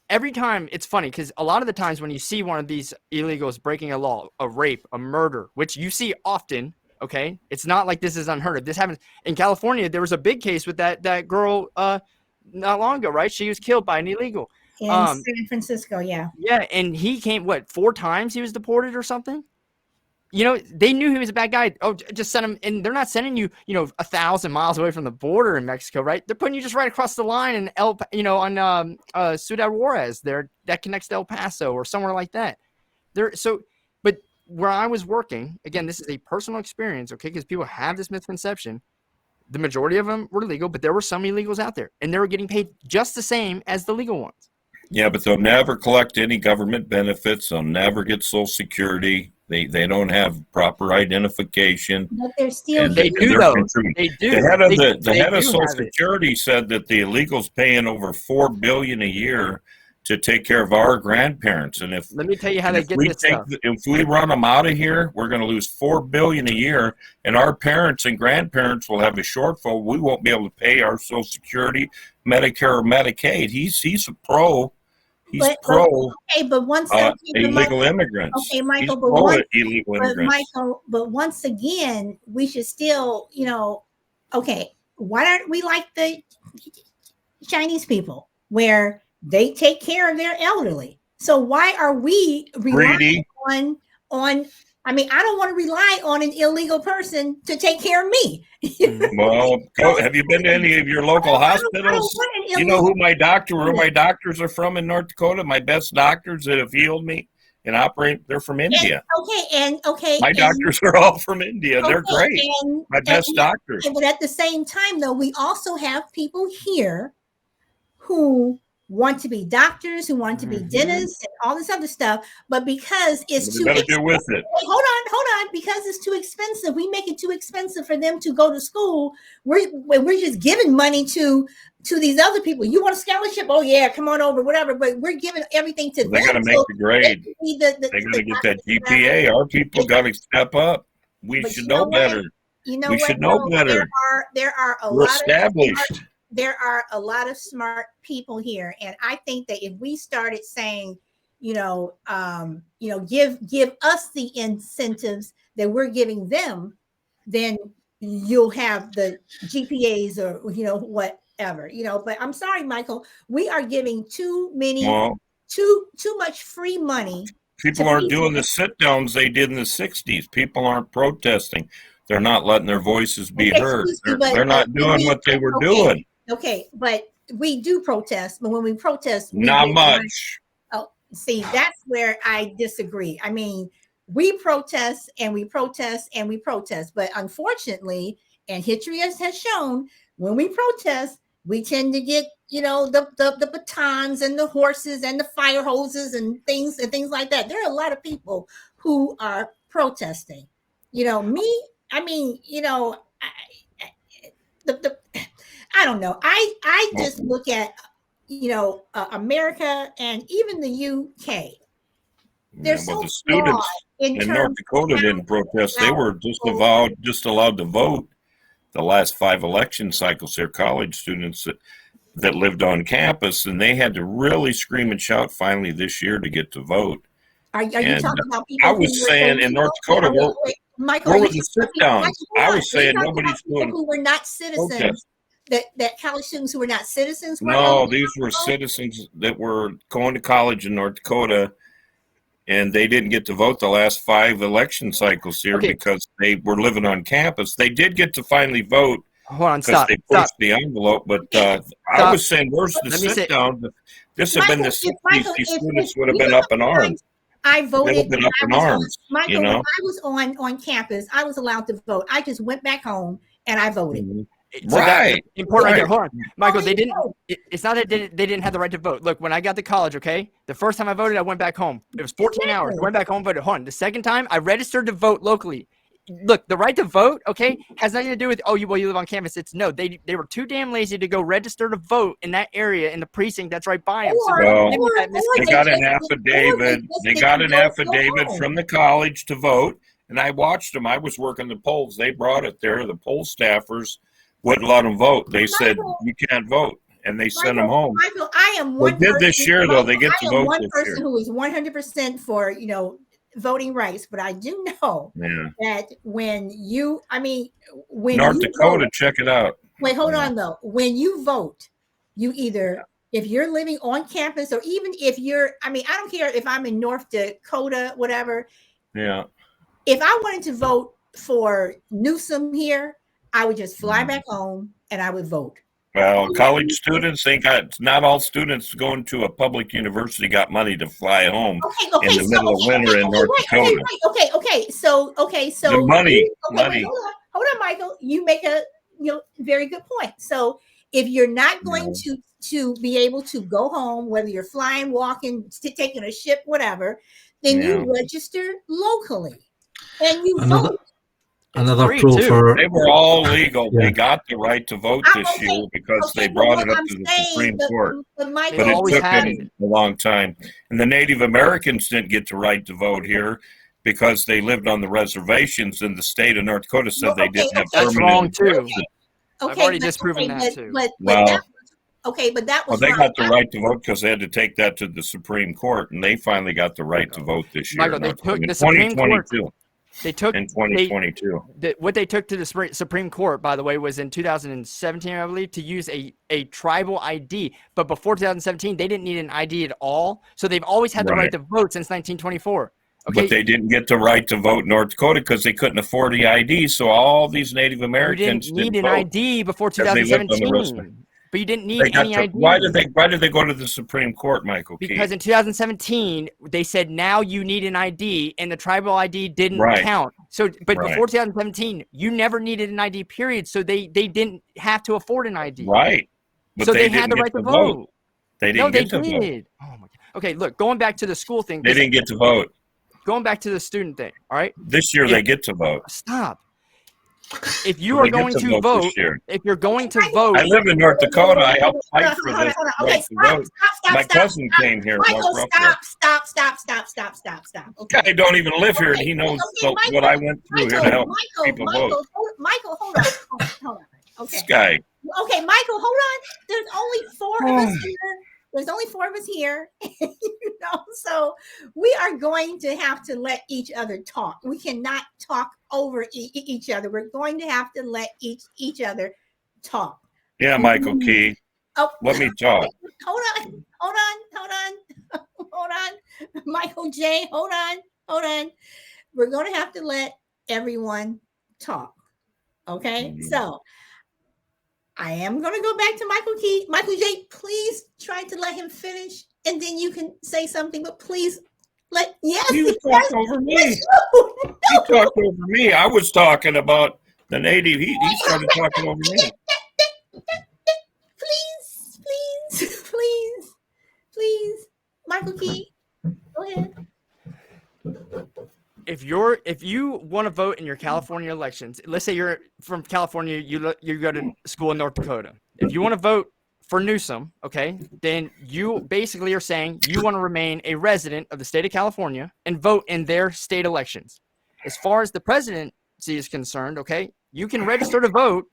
every time it's funny because a lot of the times when you see one of these illegals breaking a law, a rape, a murder, which you see often, okay, it's not like this is unheard of. This happens in California. There was a big case with that girl not long ago, right? She was killed by an illegal. In San Francisco, yeah. Yeah, and he came 4 times he was deported or something. You know, they knew he was a bad guy. Oh, just send him. And they're not sending you, 1,000 miles away from the border in Mexico, right? They're putting you just right across the line in on Ciudad Juarez there that connects to El Paso or somewhere like that. But where I was working, again, this is a personal experience, okay? Because people have this misconception. The majority of them were legal, but there were some illegals out there, and they were getting paid just the same as the legal ones. Yeah, but they'll never collect any government benefits. They'll never get Social Security. They don't have proper identification. But they're still And They do, they're though. contributing. They do. The head of the They head of do Social have it. Security said that the illegals paying over $4 billion a year to take care of our grandparents. And if Let me tell you how they get this stuff. if we run them out of here, we're going to lose $4 billion a year, and our parents and grandparents will have a shortfall. We won't be able to pay our Social Security, Medicare, or Medicaid. He's a pro. He's pro okay, but once again, illegal immigrants. Okay, Michael, He's but pro once, illegal immigrants. but once again, we should still, okay, why aren't we like the Chinese people where they take care of their elderly? So why are we relying on I mean, I don't want to rely on an illegal person to take care of me. Well, have you been to any of your local hospitals? You know who my doctors are from in North Dakota? My best doctors that have healed me and operate, they're from India. My doctors are all from India. They're great. My best doctors. But at the same time, though, we also have people here who want to be doctors, who want to be dentists, and all this other stuff. But because it's too expensive, get with it. Hold on. Because it's too expensive, we make it too expensive for them to go to school. We're just giving money to these other people. You want a scholarship? Oh yeah, come on over, whatever. But we're giving everything to them. They got to make the grade. They got to get that GPA. Our people got to step up. We should know better. We should know better. There are a We're lot established. There are a lot of smart people here, and I think that if we started saying, give us the incentives that we're giving them, then you'll have the GPAs or whatever. But I'm sorry, Michael, we are giving too much free money. People aren't doing the sit downs they did in the 60s. People aren't protesting. They're not letting their voices be heard. They're not doing what they were doing. Okay, but we do protest, but when we protest, not much. Oh, see, that's where I disagree. I mean, we protest and we protest and we protest, but unfortunately, and history has shown, when we protest, we tend to get, the batons and the horses and the fire hoses and things like that. There are a lot of people who are protesting. I don't know. I just look at, America and even the UK. They're so the students in North Dakota didn't protest. They were just allowed to vote the last 5 election cycles. They're college students. that lived on campus, and they had to really scream and shout finally this year to get to vote. Are you And talking about people? I who was were saying in North Dakota, Michael, where are were you the talking sit about- downs? Michael, I hold on. was saying Are you talking nobody's about people doing who were not citizens. protest. That college students who were not citizens. Were No, able to these were vote? citizens that were going to college in North Dakota, and they didn't get to vote the last 5 election cycles here Okay. because they were living on campus. They did get to finally vote Hold on, because stop. they Stop. pushed the envelope, but I Stop. was saying, where's the Let me say- sit down? This had been the Michael, 60s. These students would have you been know up in how many arms. times I They voted. would have been up in arms, Michael, you when know? I was on campus, I was allowed to vote. I just went back home and I voted. So that's Right. important right there. Right. Hold on, Michael. They Only didn't. vote. It's not that they didn't have the right to vote. Look, when I got to college, okay, the first time I voted, I went back home. It was 14 hours. Exactly. Went back home, voted. Hold on. The second time, I registered to vote locally. Look, the right to vote, okay, has nothing to do with you live on campus. It's no, they were too damn lazy to go register to vote in that area in the precinct that's right by them. So Or- they're Well, giving that or They misconception. got an just- affidavit. They just got an didn't go affidavit home. from the college to vote, and I watched them. I was working the polls. They brought it there. The poll staffers wouldn't let them vote. They said Michael- you can't vote, and they sent them Michael, home. Michael, I am one. did this person- year, though. They Michael, get to I am vote one this person year. who is 100% for voting rights, but I do know Yeah, that when North you Dakota, vote, check it out. wait, hold Yeah. on though. When you vote, you either if you're living on campus or even if you're, I don't care if I'm in North Dakota, whatever. Yeah, If I wanted to vote for Newsom here, I would just fly Mm-hmm. back home and I would vote. well, college students, not all students going to a public university got money to fly home. Okay, In the middle of winter in North Dakota. Okay, so The money, money. Hold on, Michael. You make a very good point. So if you're not going to be able to go home, whether you're flying, walking, taking a ship, whatever, then you register locally and you vote. Another free, pro too. for They were all legal. Yeah. They got the right to vote I'm this okay. year because Okay, they brought it but up what to the I'm saying, Supreme Court. But Michael, They But it always took had them it. a long time. And the Native Americans didn't get the right to vote here because they lived on the reservations, and the state of North Dakota said they didn't have That's permanent. wrong too. okay, I've already but- disproven that, but- too. But Well- that but that Well, was they right. got the right to vote because they had to take that to the Supreme Court, and they finally got the right to vote this year. Michael, they North took Dakota, the in Supreme Court- 2022. They took In 2022. what they took to the Supreme Court, by the way, was in 2017, I believe, to use a tribal ID. But before 2017, they didn't need an ID at all. So they've always had the right Right. to vote since 1924. Okay, But they didn't get the right to vote in North Dakota because they couldn't afford the ID. So all these Native you Americans didn't need an vote. ID before because they lived on the 2017. But you didn't need They got any to- ID. why did they go to the Supreme Court, Michael Key? Because in 2017, they said now you need an ID, and the tribal ID didn't Right. count. So, but Right. before 2017, you never needed an ID. Period. So they didn't have to afford an ID. Right. But so they didn't had the get right to vote. They No, didn't they get to vote. did. Oh my God. Okay, look, going back to the school thing. They didn't get to vote. Going back to the student thing. All right, This year they get to vote. stop. If you They are get going to this vote, year. if you're going to vote, I live in North Dakota. I helped fight Hold for on, this hold on. right Okay, to vote. My stop. cousin came here. Michael, Mark Ruffalo. stop. Okay. Guy don't even live here, and he knows what I went through here to help people vote. Michael, hold on. Okay. This guy. Okay, Michael, hold on. There's only four of us here. There's only four of us here, so we are going to have to let each other talk. We cannot talk over each other. We're going to have to let each other talk. Yeah, Michael Key. Oh, Let me talk. hold on. Michael J, hold on. We're going to have to let everyone talk. Okay, so I am going to go back to Michael Key. Michael J, please try to let him finish, and then you can say something. But please You talked over me. yes, You talked over me. I was talking about the native. He started talking over me. please, Michael Key, go ahead. if you want to vote in your California elections, let's say you're from California, you go to school in North Dakota. If you want to vote for Newsom, okay, then you basically are saying you want to remain a resident of the state of California and vote in their state elections. As far as the presidency is concerned, okay, you can register to vote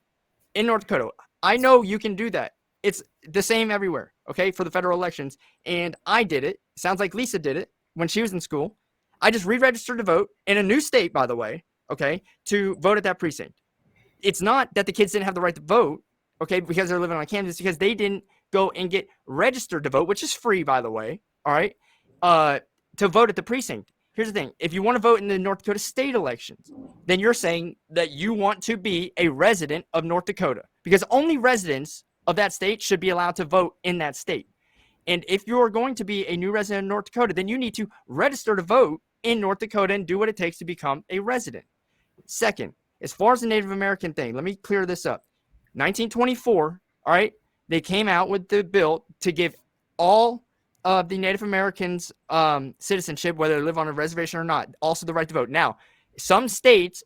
in North Dakota. I know you can do that. It's the same everywhere, okay, for the federal elections. And I did it. Sounds like Lisa did it when she was in school. I just re-registered to vote in a new state, by the way, okay, to vote at that precinct. It's not that the kids didn't have the right to vote, okay, because they're living on campus, because they didn't go and get registered to vote, which is free, by the way, all right, to vote at the precinct. Here's the thing. If you want to vote in the North Dakota state elections, then you're saying that you want to be a resident of North Dakota, because only residents of that state should be allowed to vote in that state. And if you're going to be a new resident of North Dakota, then you need to register to vote in North Dakota and do what it takes to become a resident. Second, as far as the Native American thing, let me clear this up. 1924, all right, they came out with the bill to give all of the Native Americans citizenship, whether they live on a reservation or not, also the right to vote. Now, some states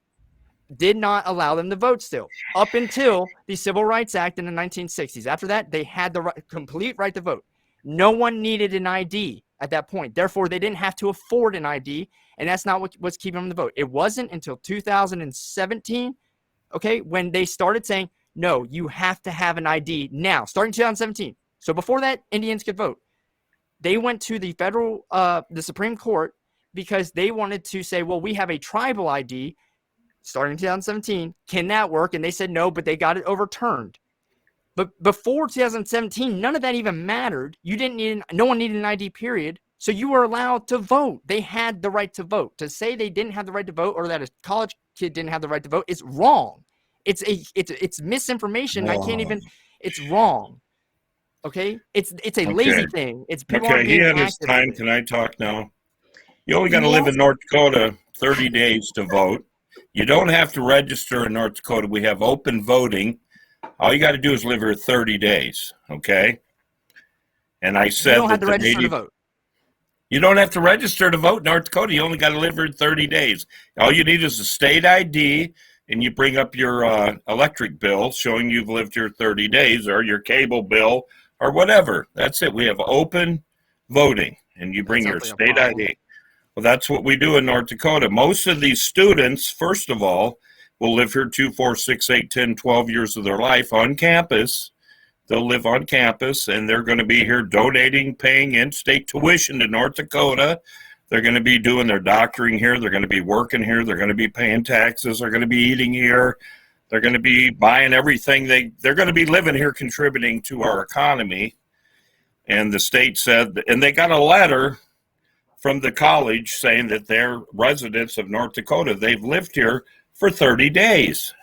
did not allow them to vote still, up until the Civil Rights Act in the 1960s. After that, they had the complete right to vote. No one needed an ID at that point. Therefore, they didn't have to afford an ID, and that's not what was keeping them to vote. It wasn't until 2017, okay, when they started saying, no, you have to have an ID now, starting 2017. So before that, Indians could vote. They went to the the Supreme Court, because they wanted to say, well, we have a tribal ID starting in 2017. Can that work? And they said no, but they got it overturned. But before 2017, none of that even mattered. No one needed an ID, period. So you were allowed to vote. They had the right to vote. To say they didn't have the right to vote, or that a college kid didn't have the right to vote, is wrong. It's misinformation. Wrong. I can't even. It's wrong. Okay, it's a lazy thing. It's people Okay, aren't he being had his active time. with it. Can I talk now? You only got to live in North Dakota 30 days to vote. You don't have to register in North Dakota. We have open voting. All you got to do is live here 30 days, okay? And I said You don't have that to the register to native, vote. you don't have to register to vote in North Dakota. You only got to live here 30 days. All you need is a state ID, and you bring up your electric bill showing you've lived here 30 days, or your cable bill, or whatever. That's it. We have open voting, and you bring your Sounds like a state problem. ID. Well, that's what we do in North Dakota. Most of these students, first of all, will live here 2, 4, 6, 8, 10, 12 years of their life on campus. They'll live on campus, and they're going to be here donating, paying in-state tuition to North Dakota. They're going to be doing their doctoring here. They're going to be working here. They're going to be paying taxes. They're going to be eating here. They're going to be buying everything. They're going to be living here, contributing to our economy. And the state said, and they got a letter from the college saying that they're residents of North Dakota. They've lived here for 30 days.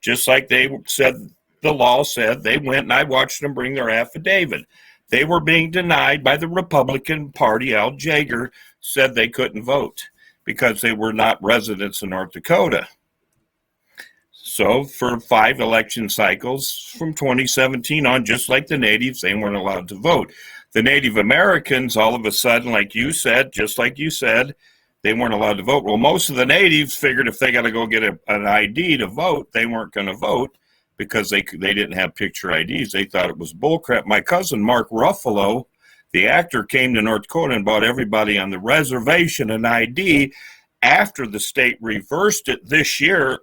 Just like they said, the law said, they went, and I watched them bring their affidavit. They were being denied by the Republican Party. Al Jaeger said they couldn't vote because they were not residents of North Dakota. So for 5 election cycles from 2017 on, just like the natives, they weren't allowed to vote. The Native Americans, all of a sudden, like you said, just like you said, they weren't allowed to vote. Well, most of the natives figured if they got to go get an ID to vote, they weren't going to vote because they didn't have picture IDs. They thought it was bullcrap. My cousin, Mark Ruffalo, the actor, came to North Dakota and bought everybody on the reservation an ID after the state reversed it this year,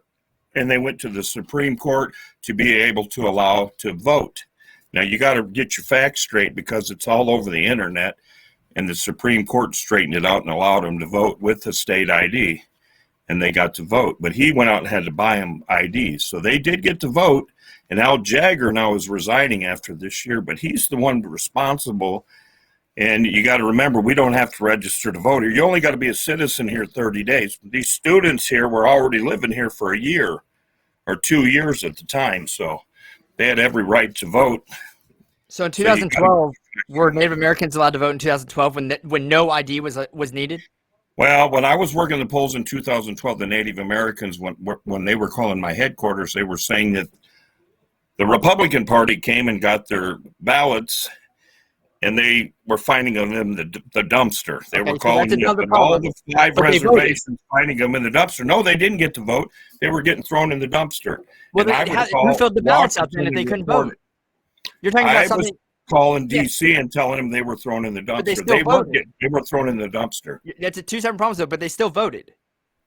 and they went to the Supreme Court to be able to allow to vote. Now, you got to get your facts straight because it's all over the internet, and the Supreme Court straightened it out and allowed them to vote with the state ID, and they got to vote. But he went out and had to buy them IDs. So they did get to vote, and Al Jaeger now is resigning after this year, but he's the one responsible. And you got to remember, we don't have to register to vote here. You only got to be a citizen here 30 days. These students here were already living here for a year or 2 years at the time, so they had every right to vote. So in 2012, were Native Americans allowed to vote in 2012 when no ID was needed? Well, when I was working the polls in 2012, the Native Americans, when they were calling my headquarters, they were saying that the Republican Party came and got their ballots, and they were finding them in the dumpster. They were calling them in all the 5 reservations, finding them in the dumpster. No, they didn't get to vote. They were getting thrown in the dumpster. Well, who filled the ballots out then if they couldn't vote? You're talking about something. I was calling D.C. and telling them they were thrown in the dumpster. But they still voted. They were thrown in the dumpster. That's 2 separate problems, though, but they still voted.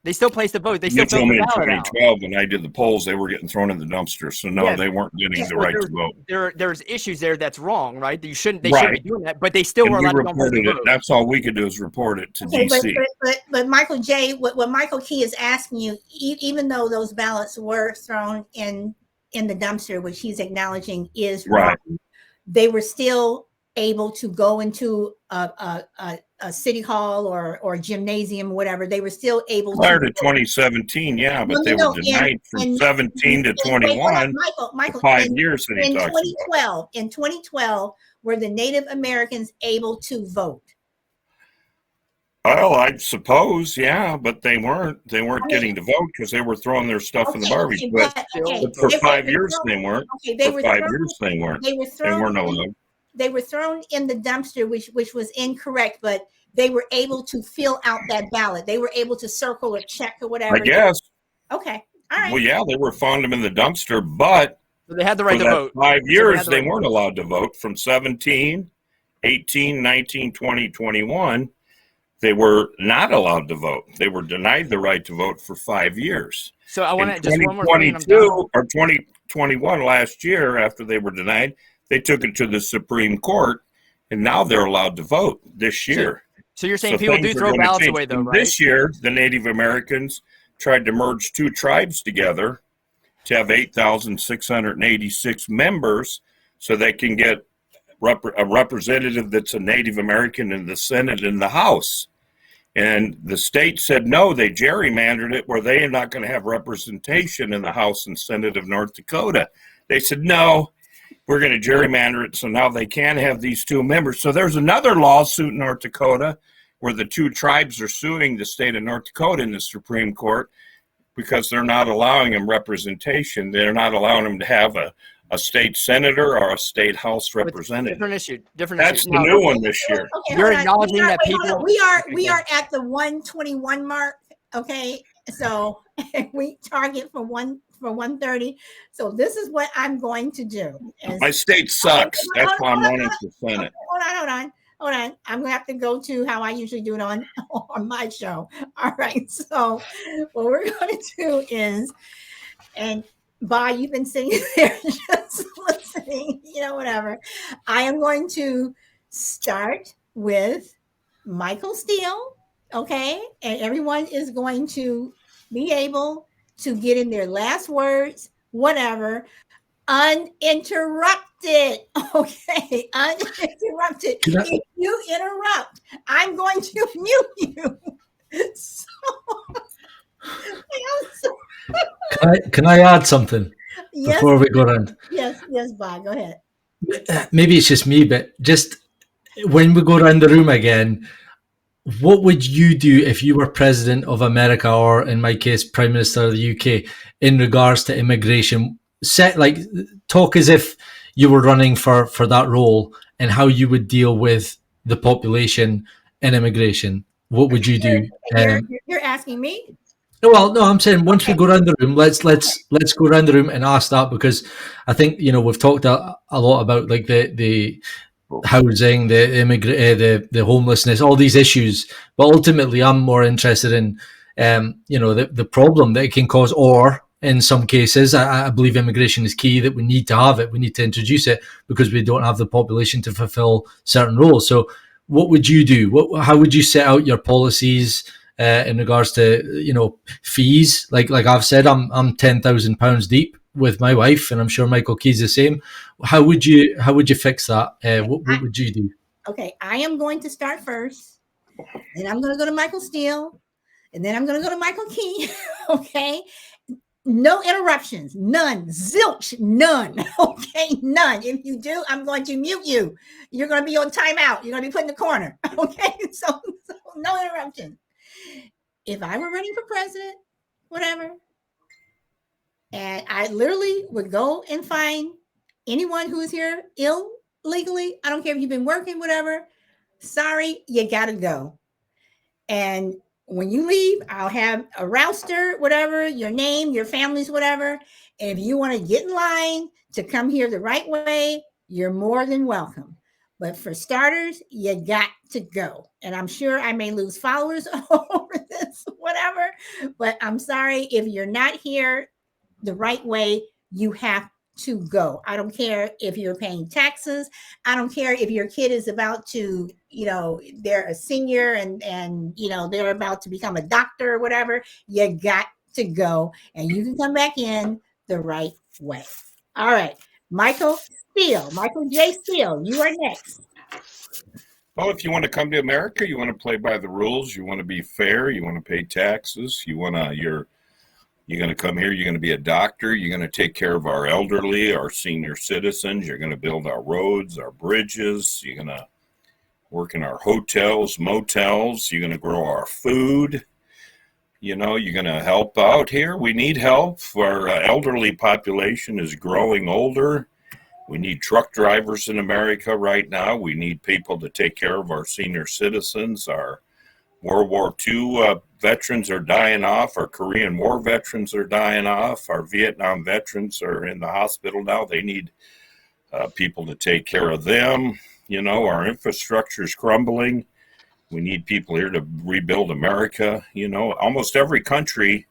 They still placed the vote. They You still told filled me the in ballot out. 2012 when I did the polls, they were getting thrown in the dumpster. So no, Yes. they weren't getting Yes, the well, right to vote. There's issues there that's wrong, right? They shouldn't be Right. doing that, but they still And were we allowed to go and place the reported it. vote. That's all we could do is report it to Okay, DC. but Michael J, what Michael Key is asking you, even though those ballots were thrown in the dumpster, which he's acknowledging is Right. wrong, they were still able to go into a city hall or gymnasium, whatever. They were still able Prior to to 2017, yeah, but No, they no, were no, denied from 17 to wait, hold on, 21, Michael, the 5 years that he in talks about. 2012, were the Native Americans able to vote? Well, I suppose, yeah, but they weren't. They weren't getting to vote because they were throwing their stuff in the garbage. But for 5 years, they weren't. Okay, they For were 5 thrown, years, they weren't. they were They thrown, weren't allowed. they were thrown in the dumpster, which was incorrect, but they were able to fill out that ballot. They were able to circle or check or whatever. I guess. Okay, all right. Well, yeah, they were found them in the dumpster, but So they had the right for to that vote. 5 So years, had the they right- weren't allowed to vote. From 17, 18, 19, 20, 21, they were not allowed to vote. They were denied the right to vote for 5 years. So I want In to just one more thing. And I'm done. 2022 or 2021 last year, after they were denied, they took it to the Supreme Court, and now they're allowed to vote this year. So you're saying So people things do are throw gonna ballots change. away, though, And right? This year, the Native Americans tried to merge 2 tribes together to have 8,686 members so they can get a representative that's a Native American in the Senate and the House. And the state said no, they gerrymandered it where they are not going to have representation in the House and Senate of North Dakota. They said no, we're going to gerrymander it so now they can have these 2 members. So there's another lawsuit in North Dakota where the 2 tribes are suing the state of North Dakota in the Supreme Court because they're not allowing them representation. They're not allowing them to have a state senator or a state house representative. Different issue. That's the Now, new one this year. Okay, You're hold on. acknowledging that Wait, hold people- on. We are at the 121 mark. Okay, so we target for 130. So this is what I'm going to do. My state sucks. That's why I'm running for Senate. Hold on. I'm gonna have to go to how I usually do it on my show. All right. So what we're gonna do is, and Bob, you've been sitting there just listening, whatever. I am going to start with Michael Steele, okay? And everyone is going to be able to get in their last words, whatever, uninterrupted, okay? Uninterrupted. If you interrupt, I'm going to mute you. So, Can I add something yes, before we go around? yes, Bob, go ahead. Maybe it's just me, but just when we go around the room again, what would you do if you were president of America, or in my case, Prime Minister of the UK, in regards to immigration? Talk as if you were running for that role and how you would deal with the population and immigration. What would you do? You're asking me? Well, no, I'm saying once we go around the room, let's go around the room and ask that, because I think we've talked a lot about like the housing, the homelessness, all these issues, but ultimately I'm more interested in the problem that it can cause, or in some cases I believe immigration is key, that we need to have it, we need to introduce it because we don't have the population to fulfill certain roles. So what would you do? How would you set out your policies in regards to fees? Like I've said, I'm £10,000 deep with my wife, and I'm sure Michael Key's the same. How would you fix that? What would you do? Okay, I am going to start first, and I'm going to go to Michael Steele, and then I'm going to go to Michael Key. Okay, no interruptions, none, zilch, none. Okay, none. If you do, I'm going to mute you. You're going to be on timeout. You're going to be put in the corner. Okay, so no interruption. If I were running for president, whatever, and I literally would go and find anyone who is here illegally, I don't care if you've been working, whatever, sorry, you got to go. And when you leave, I'll have a roster, whatever, your name, your family's, whatever. And if you want to get in line to come here the right way, you're more than welcome. But for starters, you got to go. And I'm sure I may lose followers over this, whatever. But I'm sorry, if you're not here the right way, you have to go. I don't care if you're paying taxes. I don't care if your kid is about to, they're a senior and they're about to become a doctor or whatever. You got to go, and you can come back in the right way. All right. Michael J. Steele, you are next. Well, if you want to come to America, you want to play by the rules, you want to be fair, you want to pay taxes, you're going to come here, you're going to be a doctor, you're going to take care of our elderly, our senior citizens, you're going to build our roads, our bridges, you're going to work in our hotels, motels, you're going to grow our food, you're going to help out here. We need help. Our elderly population is growing older. We need truck drivers in America right now. We need people to take care of our senior citizens. Our World War II veterans are dying off. Our Korean War veterans are dying off. Our Vietnam veterans are in the hospital now. They need people to take care of them. Our infrastructure is crumbling. We need people here to rebuild America. Almost every country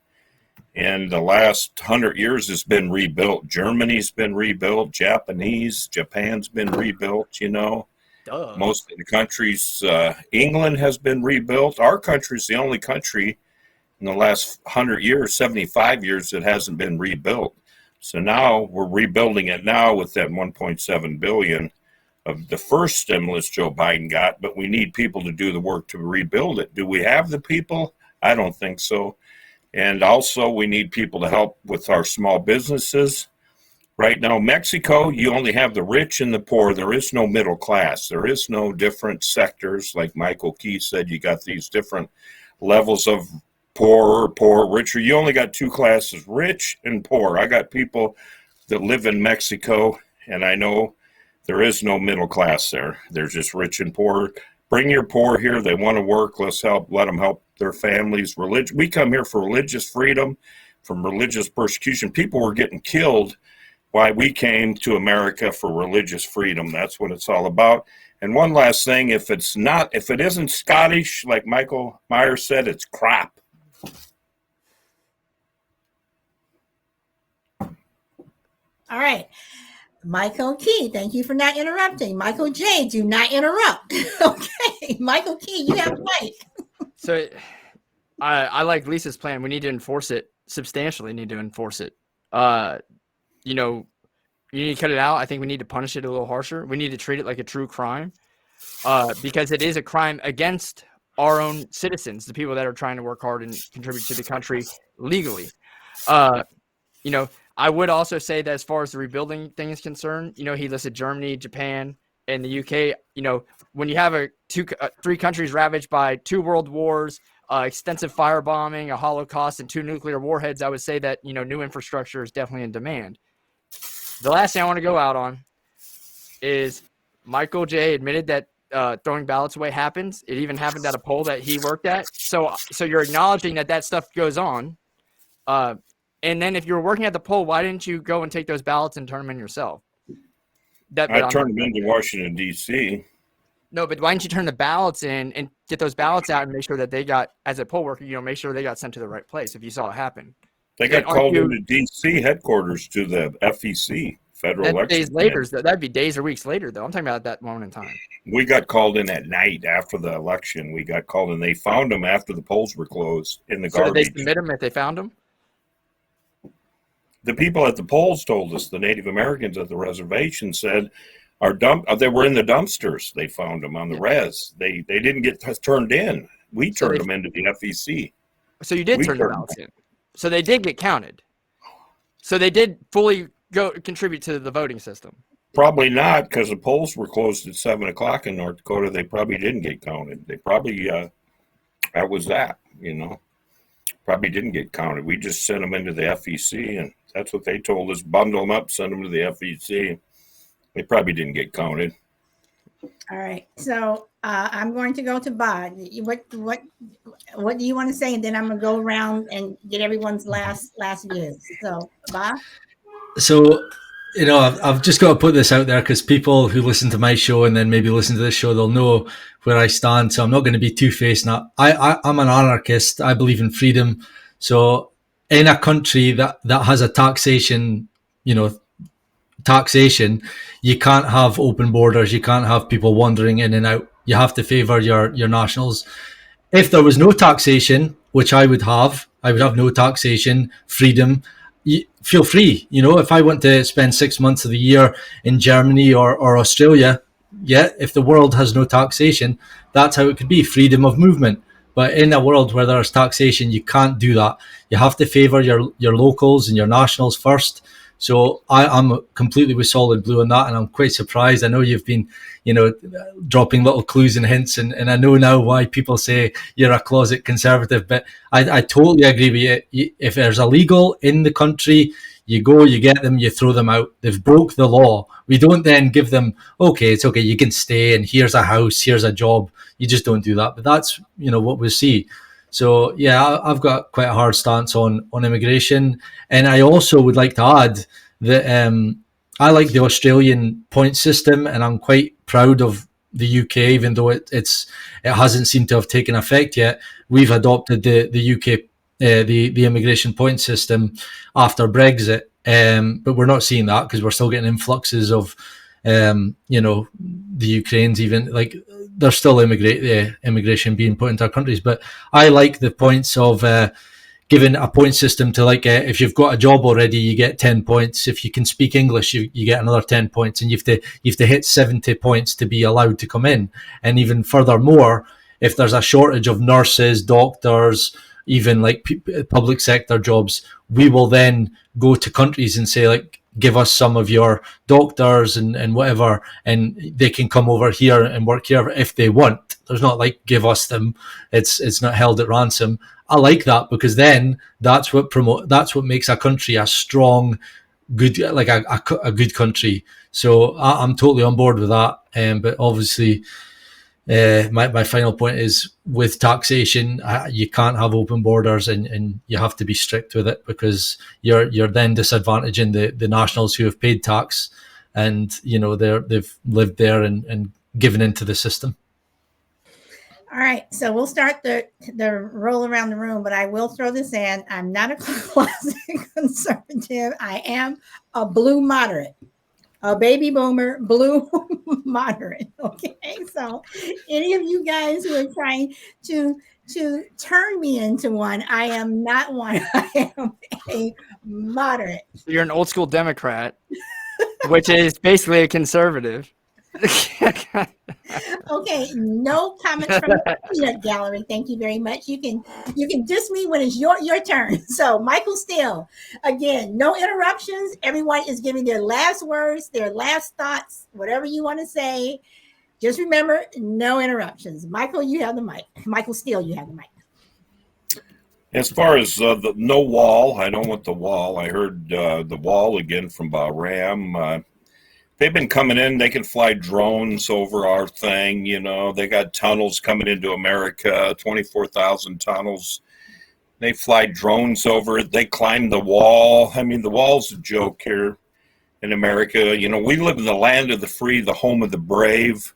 in the last 100 years has been rebuilt. Germany's been rebuilt. Japan's been rebuilt, Duh. Most of the countries, England has been rebuilt. Our country's the only country in the last 100 years, 75 years, that hasn't been rebuilt. So now we're rebuilding it now with that $1.7 billion of the first stimulus Joe Biden got, but we need people to do the work to rebuild it. Do we have the people? I don't think so. And also we need people to help with our small businesses. Right now, Mexico, you only have the rich and the poor. There is no middle class. There is no different sectors. Like Michael Key said, you got these different levels of poor, richer. You only got two classes, rich and poor. I got people that live in Mexico, and I know there is no middle class there. There's just rich and poor. Bring your poor here. They want to work. Let them help their families. We come here for religious freedom, from religious persecution. People were getting killed. Why we came to America for religious freedom. That's what it's all about. And one last thing, if it isn't Scottish, like Michael Myers said, it's crap. All right. Michael Key, thank you for not interrupting. Michael J, do not interrupt. Okay. Michael Key, you have the mic. So I like Lisa's plan. We need to enforce it, substantially need to enforce it. You need to cut it out. I think we need to punish it a little harsher. We need to treat it like a true crime because it is a crime against our own citizens, the people that are trying to work hard and contribute to the country legally. I would also say that as far as the rebuilding thing is concerned, he listed Germany, Japan, and the UK. When you have three countries ravaged by 2 world wars, extensive firebombing, a Holocaust, and 2 nuclear warheads, I would say that, new infrastructure is definitely in demand. The last thing I want to go out on is Michael J. admitted that throwing ballots away happens. It even happened at a poll that he worked at. So you're acknowledging that stuff goes on. And then if you're working at the poll, why didn't you go and take those ballots and turn them in yourself? I turned them into Washington, D.C. No, but why didn't you turn the ballots in and get those ballots out and make sure that they got, as a poll worker, make sure they got sent to the right place if you saw it happen? They got called into D.C. headquarters to the FEC, Federal Election. Days later, that'd be days or weeks later, though. I'm talking about that moment in time. We got called in at night after the election. We got called in. They found them after the polls were closed in the garbage. So did they submit them if they found them? The people at the polls told us, the Native Americans at the reservation said, they were in the dumpsters. They found them on the res. They didn't get turned in. We turned them into the FEC. So you did turn the ballots in. So they did get counted. So they did fully contribute to the voting system. Probably not, because the polls were closed at 7:00 in North Dakota. They probably didn't get counted. They probably that was that. Probably didn't get counted. We just sent them into the FEC, and that's what they told us. Bundle them up, send them to the FEC. They probably didn't get counted. All right. So I'm going to go to Bob. What do you want to say? And then I'm going to go around and get everyone's last views. So, Bob? So I've just got to put this out there because people who listen to my show and then maybe listen to this show, they'll know where I stand. So I'm not going to be two-faced. Now, I'm an anarchist. I believe in freedom. So in a country that has a taxation, you can't have open borders. You can't have people wandering in and out. You have to favour your nationals. If there was no taxation, which I would have no taxation, freedom. Feel free. If I want to spend 6 months of the year in Germany or Australia, if the world has no taxation, that's how it could be, freedom of movement. But in a world where there's taxation, you can't do that. You have to favour your locals and your nationals first. So I'm completely with Solid Blue on that, and I'm quite surprised. I know you've been, dropping little clues and hints, and I know now why people say you're a closet conservative, but I totally agree with you. If there's illegal in the country, you go, you get them, you throw them out. They've broke the law. We don't then give them, okay, it's okay, you can stay, and here's a house, here's a job. You just don't do that. But that's, what we see. So, yeah, I've got quite a hard stance on immigration. And I also would like to add that I like the Australian point system, and I'm quite proud of the UK, even though it hasn't seemed to have taken effect yet. We've adopted the UK, the immigration point system after Brexit, but we're not seeing that because we're still getting influxes of, the Ukrainians, even like there's still immigration being put into our countries. But I like the points of giving a point system to, like, if you've got a job already, you get 10 points. If you can speak English, you get another 10 points, and you have to hit 70 points to be allowed to come in. And even furthermore, if there's a shortage of nurses, doctors, even like public sector jobs, we will then go to countries and say, like, give us some of your doctors and whatever, and they can come over here and work here if they want. There's not like give us them. It's not held at ransom. I like that because then that's what makes a country a strong, good, like a good country. So I'm totally on board with that. But obviously, my final point is with taxation, you can't have open borders, and you have to be strict with it because you're then disadvantaging the nationals who have paid tax, and they've lived there and given into the system. All right, so we'll start the roll around the room, but I will throw this in. I'm not a closet conservative. I am a blue moderate. A baby boomer, blue moderate. Okay, so any of you guys who are trying to turn me into one, I am not one. I am a moderate. You're an old school Democrat, which is basically a conservative. Okay, no comments from the peanut gallery. Thank you very much. You can diss me when it's your turn. So Michael Steele, again, no interruptions. Everyone is giving their last words, their last thoughts, whatever you want to say. Just remember, no interruptions. Michael, you have the mic. Michael Steele, you have the mic. As far as the no wall, I don't want the wall. I heard the wall again from Bahram. They've been coming in. They can fly drones over our thing. They got tunnels coming into America, 24,000 tunnels. They fly drones over it. They climb the wall. I mean, the wall's a joke here in America. We live in the land of the free, the home of the brave.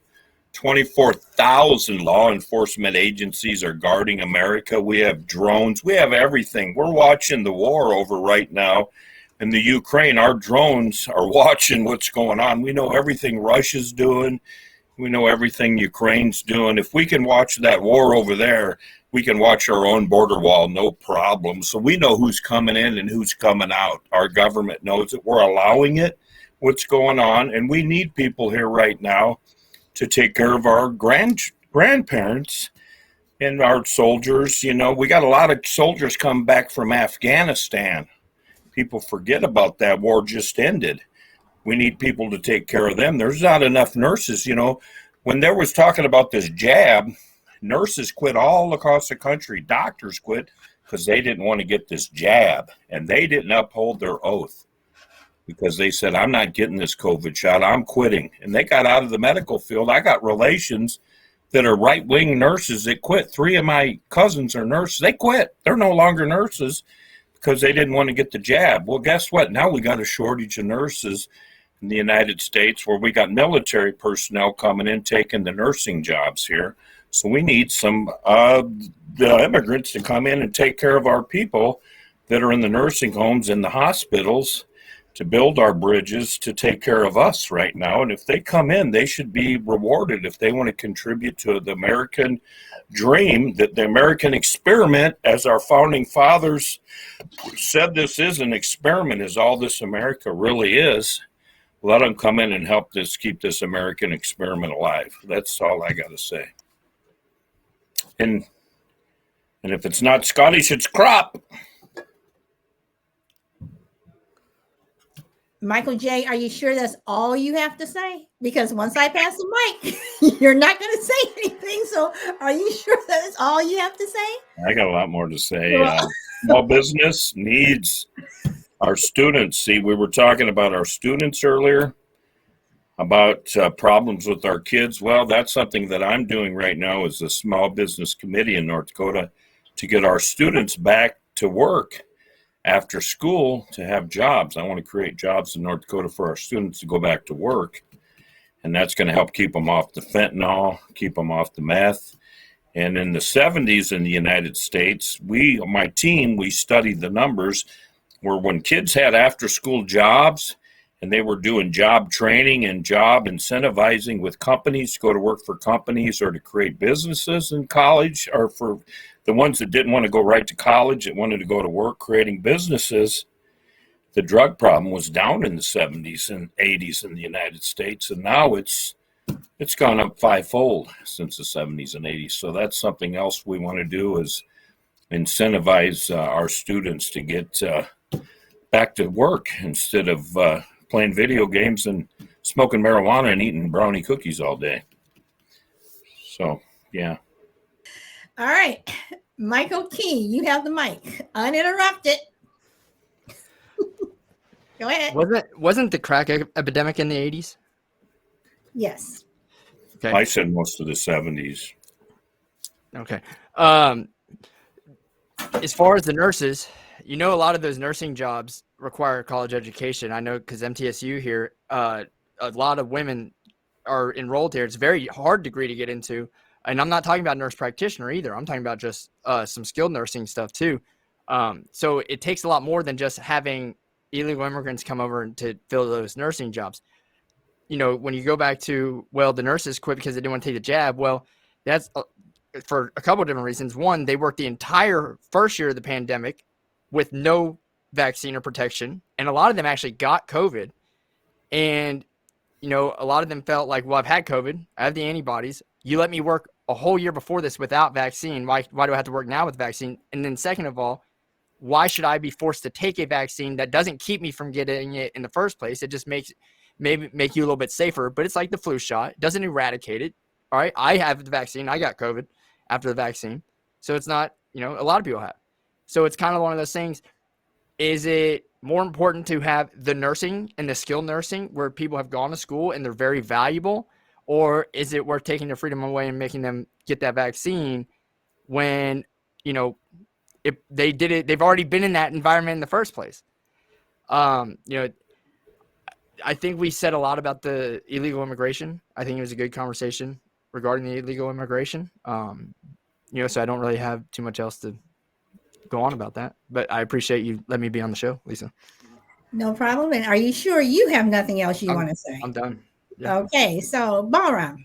24,000 law enforcement agencies are guarding America. We have drones. We have everything. We're watching the war over right now. In the Ukraine, our drones are watching what's going on. We know everything Russia's doing. We know everything Ukraine's doing. If we can watch that war over there, we can watch our own border wall, no problem. So we know who's coming in and who's coming out. Our government knows it. We're allowing it, what's going on. And we need people here right now to take care of our grandparents and our soldiers. We got a lot of soldiers come back from Afghanistan. People forget about that. War just ended. We need people to take care of them. There's not enough nurses. When there was talking about this jab, nurses quit all across the country. Doctors quit because they didn't want to get this jab, and they didn't uphold their oath because they said, I'm not getting this COVID shot. I'm quitting. And they got out of the medical field. I got relations that are right-wing nurses that quit. 3 of my cousins are nurses. They quit. They're no longer nurses because they didn't want to get the jab. Well, guess what? Now we got a shortage of nurses in the United States, where we got military personnel coming in taking the nursing jobs here. So we need some the immigrants to come in and take care of our people that are in the nursing homes and the hospitals, to build our bridges, to take care of us right now. And if they come in, they should be rewarded if they want to contribute to the American dream, that the American experiment, as our founding fathers said, this is an experiment, is all this America really is. Let them come in and help this, keep this American experiment alive. That's all I got to say. And if it's not Scottish, it's crop. Michael J., are you sure that's all you have to say? Because once I pass the mic, you're not going to say anything. So are you sure that's all you have to say? I got a lot more to say. Small business needs our students. See, we were talking about our students earlier, about problems with our kids. Well, that's something that I'm doing right now as a small business committee in North Dakota, to get our students back to work after school, to have jobs. I want to create jobs in North Dakota for our students to go back to work. And that's going to help keep them off the fentanyl, keep them off the meth. And in the 70s in the United States, my team, we studied the numbers where when kids had after school jobs and they were doing job training and job incentivizing with companies to go to work for companies or to create businesses in college, or for the ones that didn't want to go right to college, that wanted to go to work creating businesses, the drug problem was down in the 70s and 80s in the United States. And now it's gone up fivefold since the 70s and 80s. So that's something else we want to do, is incentivize our students to get back to work instead of playing video games and smoking marijuana and eating brownie cookies all day. So, yeah. All right. Michael Key, you have the mic. Uninterrupted. Go ahead. Wasn't the crack epidemic in the 80s? Yes. Okay. I said most of the 70s. Okay. As far as the nurses, a lot of those nursing jobs require a college education. I know because MTSU here, a lot of women are enrolled here. It's a very hard degree to get into. And I'm not talking about nurse practitioner either. I'm talking about just some skilled nursing stuff too. So it takes a lot more than just having illegal immigrants come over to fill those nursing jobs. When you go back to, the nurses quit because they didn't want to take the jab. Well, that's for a couple of different reasons. One, they worked the entire first year of the pandemic with no vaccine or protection. And a lot of them actually got COVID. And, a lot of them felt like, well, I've had COVID. I have the antibodies. You let me work a whole year before this without vaccine. Why do I have to work now with vaccine? And then second of all, why should I be forced to take a vaccine that doesn't keep me from getting it in the first place? It just make you a little bit safer, but it's like the flu shot. It doesn't eradicate it. All right. I have the vaccine. I got COVID after the vaccine. So it's not, a lot of people have. So it's kind of one of those things. Is it more important to have the nursing and the skilled nursing where people have gone to school and they're very valuable? Or is it worth taking their freedom away and making them get that vaccine when, if they did it, they've already been in that environment in the first place? I think we said a lot about the illegal immigration. I think it was a good conversation regarding the illegal immigration. So I don't really have too much else to go on about that, but I appreciate you letting me be on the show, Lisa. No problem. And are you sure you have nothing else you want to say? I'm done. Yeah. Okay. So, Balram.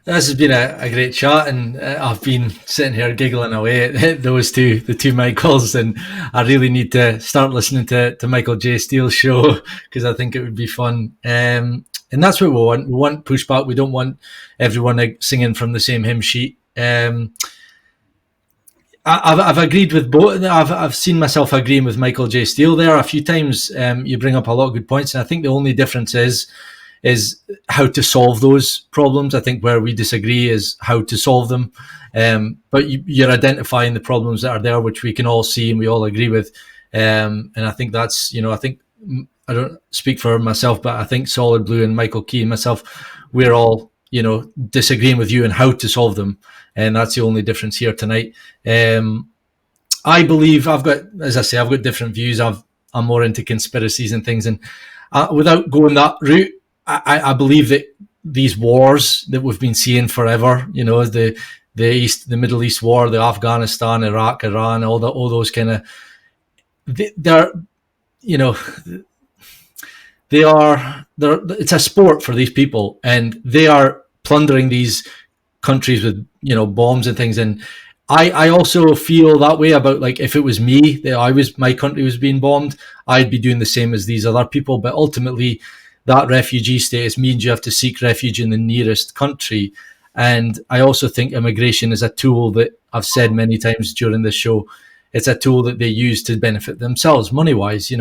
This has been a great chat, and I've been sitting here giggling away at the two Michaels, and I really need to start listening to Michael J. Steele's show, because I think it would be fun. And that's what we want. We want pushback. We don't want everyone singing from the same hymn sheet. I've agreed with both. I've seen myself agreeing with Michael J. Steele there a few times. You bring up a lot of good points, and I think the only difference is how to solve those problems. I think where we disagree is how to solve them. But you're identifying the problems that are there, which we can all see and we all agree with. And I think that's, I think, I don't speak for myself, but I think Solid Blue and Michael Key and myself, we're all, disagreeing with you and how to solve them. And that's the only difference here tonight. I believe I've got, as I say, I've got different views. I'm more into conspiracies and things, and without going that route, I believe that these wars that we've been seeing forever, the Middle East war, the Afghanistan, Iraq, Iran, all those kind of, they're, it's a sport for these people, and they are plundering these countries with bombs and things. And I also feel that way about, like, if it was me that my country was being bombed, I'd be doing the same as these other people. But ultimately, that refugee status means you have to seek refuge in the nearest country. And I also think immigration is a tool that I've said many times during this show. It's a tool that they use to benefit themselves money-wise,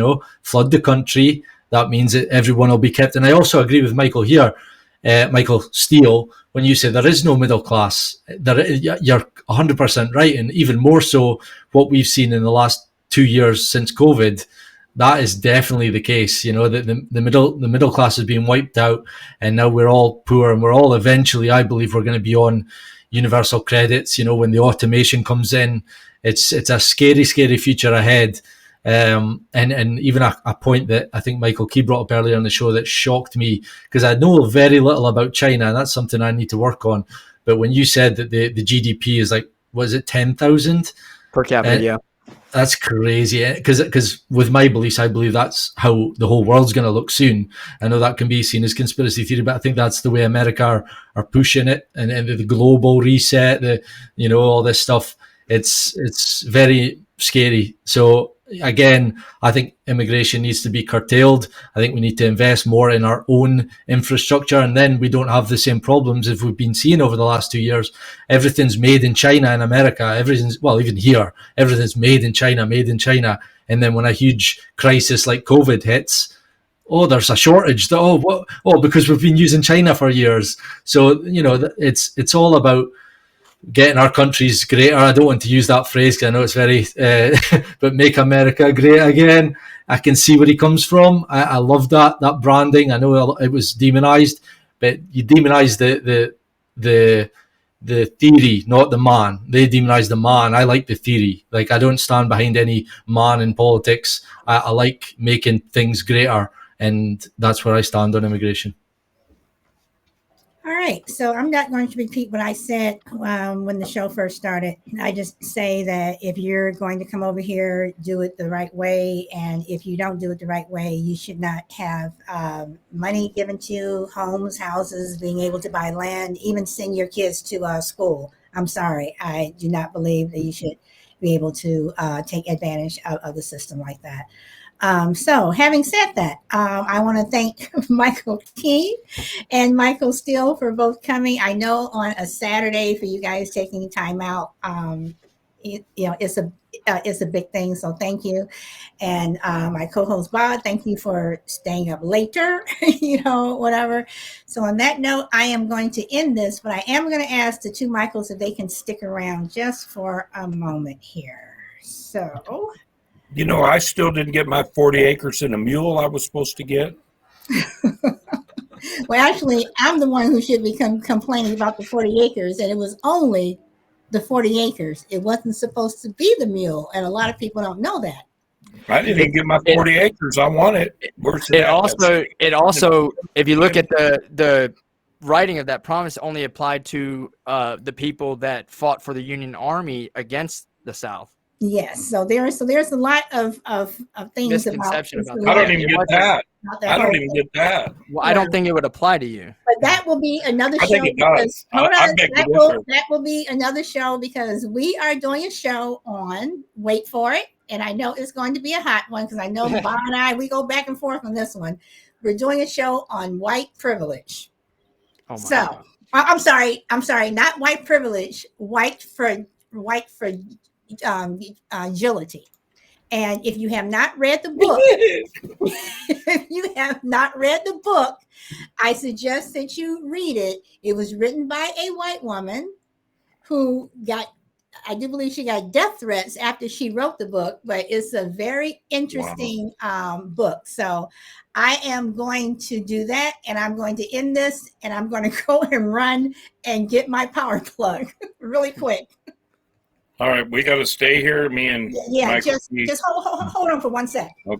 flood the country. That means that everyone will be kept. And I also agree with Michael here, Michael Steele, when you say there is no middle class. You're 100% right. And even more so what we've seen in the last 2 years since COVID, that is definitely the case. The middle class is being wiped out, and now we're all poor, and we're all eventually, I believe, we're going to be on universal credits. When the automation comes in, it's a scary future ahead. And even a point that I think Michael Key brought up earlier on the show that shocked me, because I know very little about China, and that's something I need to work on. But when you said that the GDP is like, was it 10,000 per capita? Yeah, that's crazy. Because with my beliefs, I believe that's how the whole world's going to look soon. I know that can be seen as conspiracy theory, but I think that's the way America are pushing it, and the global reset, all this stuff. It's very scary. So again, I think immigration needs to be curtailed. I think we need to invest more in our own infrastructure, and then we don't have the same problems as we've been seeing over the last 2 years. Everything's made in China and America. Even here, everything's made in China. And then when a huge crisis like COVID hits, there's a shortage. Because we've been using China for years. So, it's all about getting our countries greater. I don't want to use that phrase because I know it's very, but make America great again. I can see where he comes from. I love that branding. I know it was demonized, but you demonize the theory, not the man. They demonize the man. I like the theory. Like, I don't stand behind any man in politics. I like making things greater, and that's where I stand on immigration. All right, so I'm not going to repeat what I said when the show first started. I just say that if you're going to come over here, do it the right way. And if you don't do it the right way, you should not have money given to you, homes, houses, being able to buy land, even send your kids to school. I'm sorry, I do not believe that you should be able to take advantage of the system like that. So having said that, I want to thank Michael Key and Michael Steele for both coming. I know on a Saturday for you guys taking time out, it's a big thing. So thank you. And my co-host Bob, thank you for staying up later, whatever. So on that note, I am going to end this, but I am going to ask the two Michaels if they can stick around just for a moment here. So... I still didn't get my 40 acres and a mule I was supposed to get. Well, actually, I'm the one who should be complaining about the 40 acres, and it was only the 40 acres. It wasn't supposed to be the mule, and a lot of people don't know that. I didn't even get my 40 acres. I want it. It also, if you look at the writing of that promise, only applied to the people that fought for the Union Army against the South. Yes, so there's a lot of things misconception about I don't even get that. I don't even get that. Well, I don't think it would apply to you. But that will be another show. I think it does. That will be another show, because we are doing a show on, wait for it, and I know it's going to be a hot one, because I know Bob and I, we go back and forth on this one. We're doing a show on white privilege. Oh my God. I'm sorry, not white privilege, white for agility. And if you have not read the book, I suggest that you read it. It was written by a white woman who I do believe she got death threats after she wrote the book, but it's a very interesting book. So I am going to do that, and I'm going to end this, and I'm going to go and run and get my power plug really quick. All right, we got to stay here. Me and Yeah, Michael just Key. hold on for 1 sec.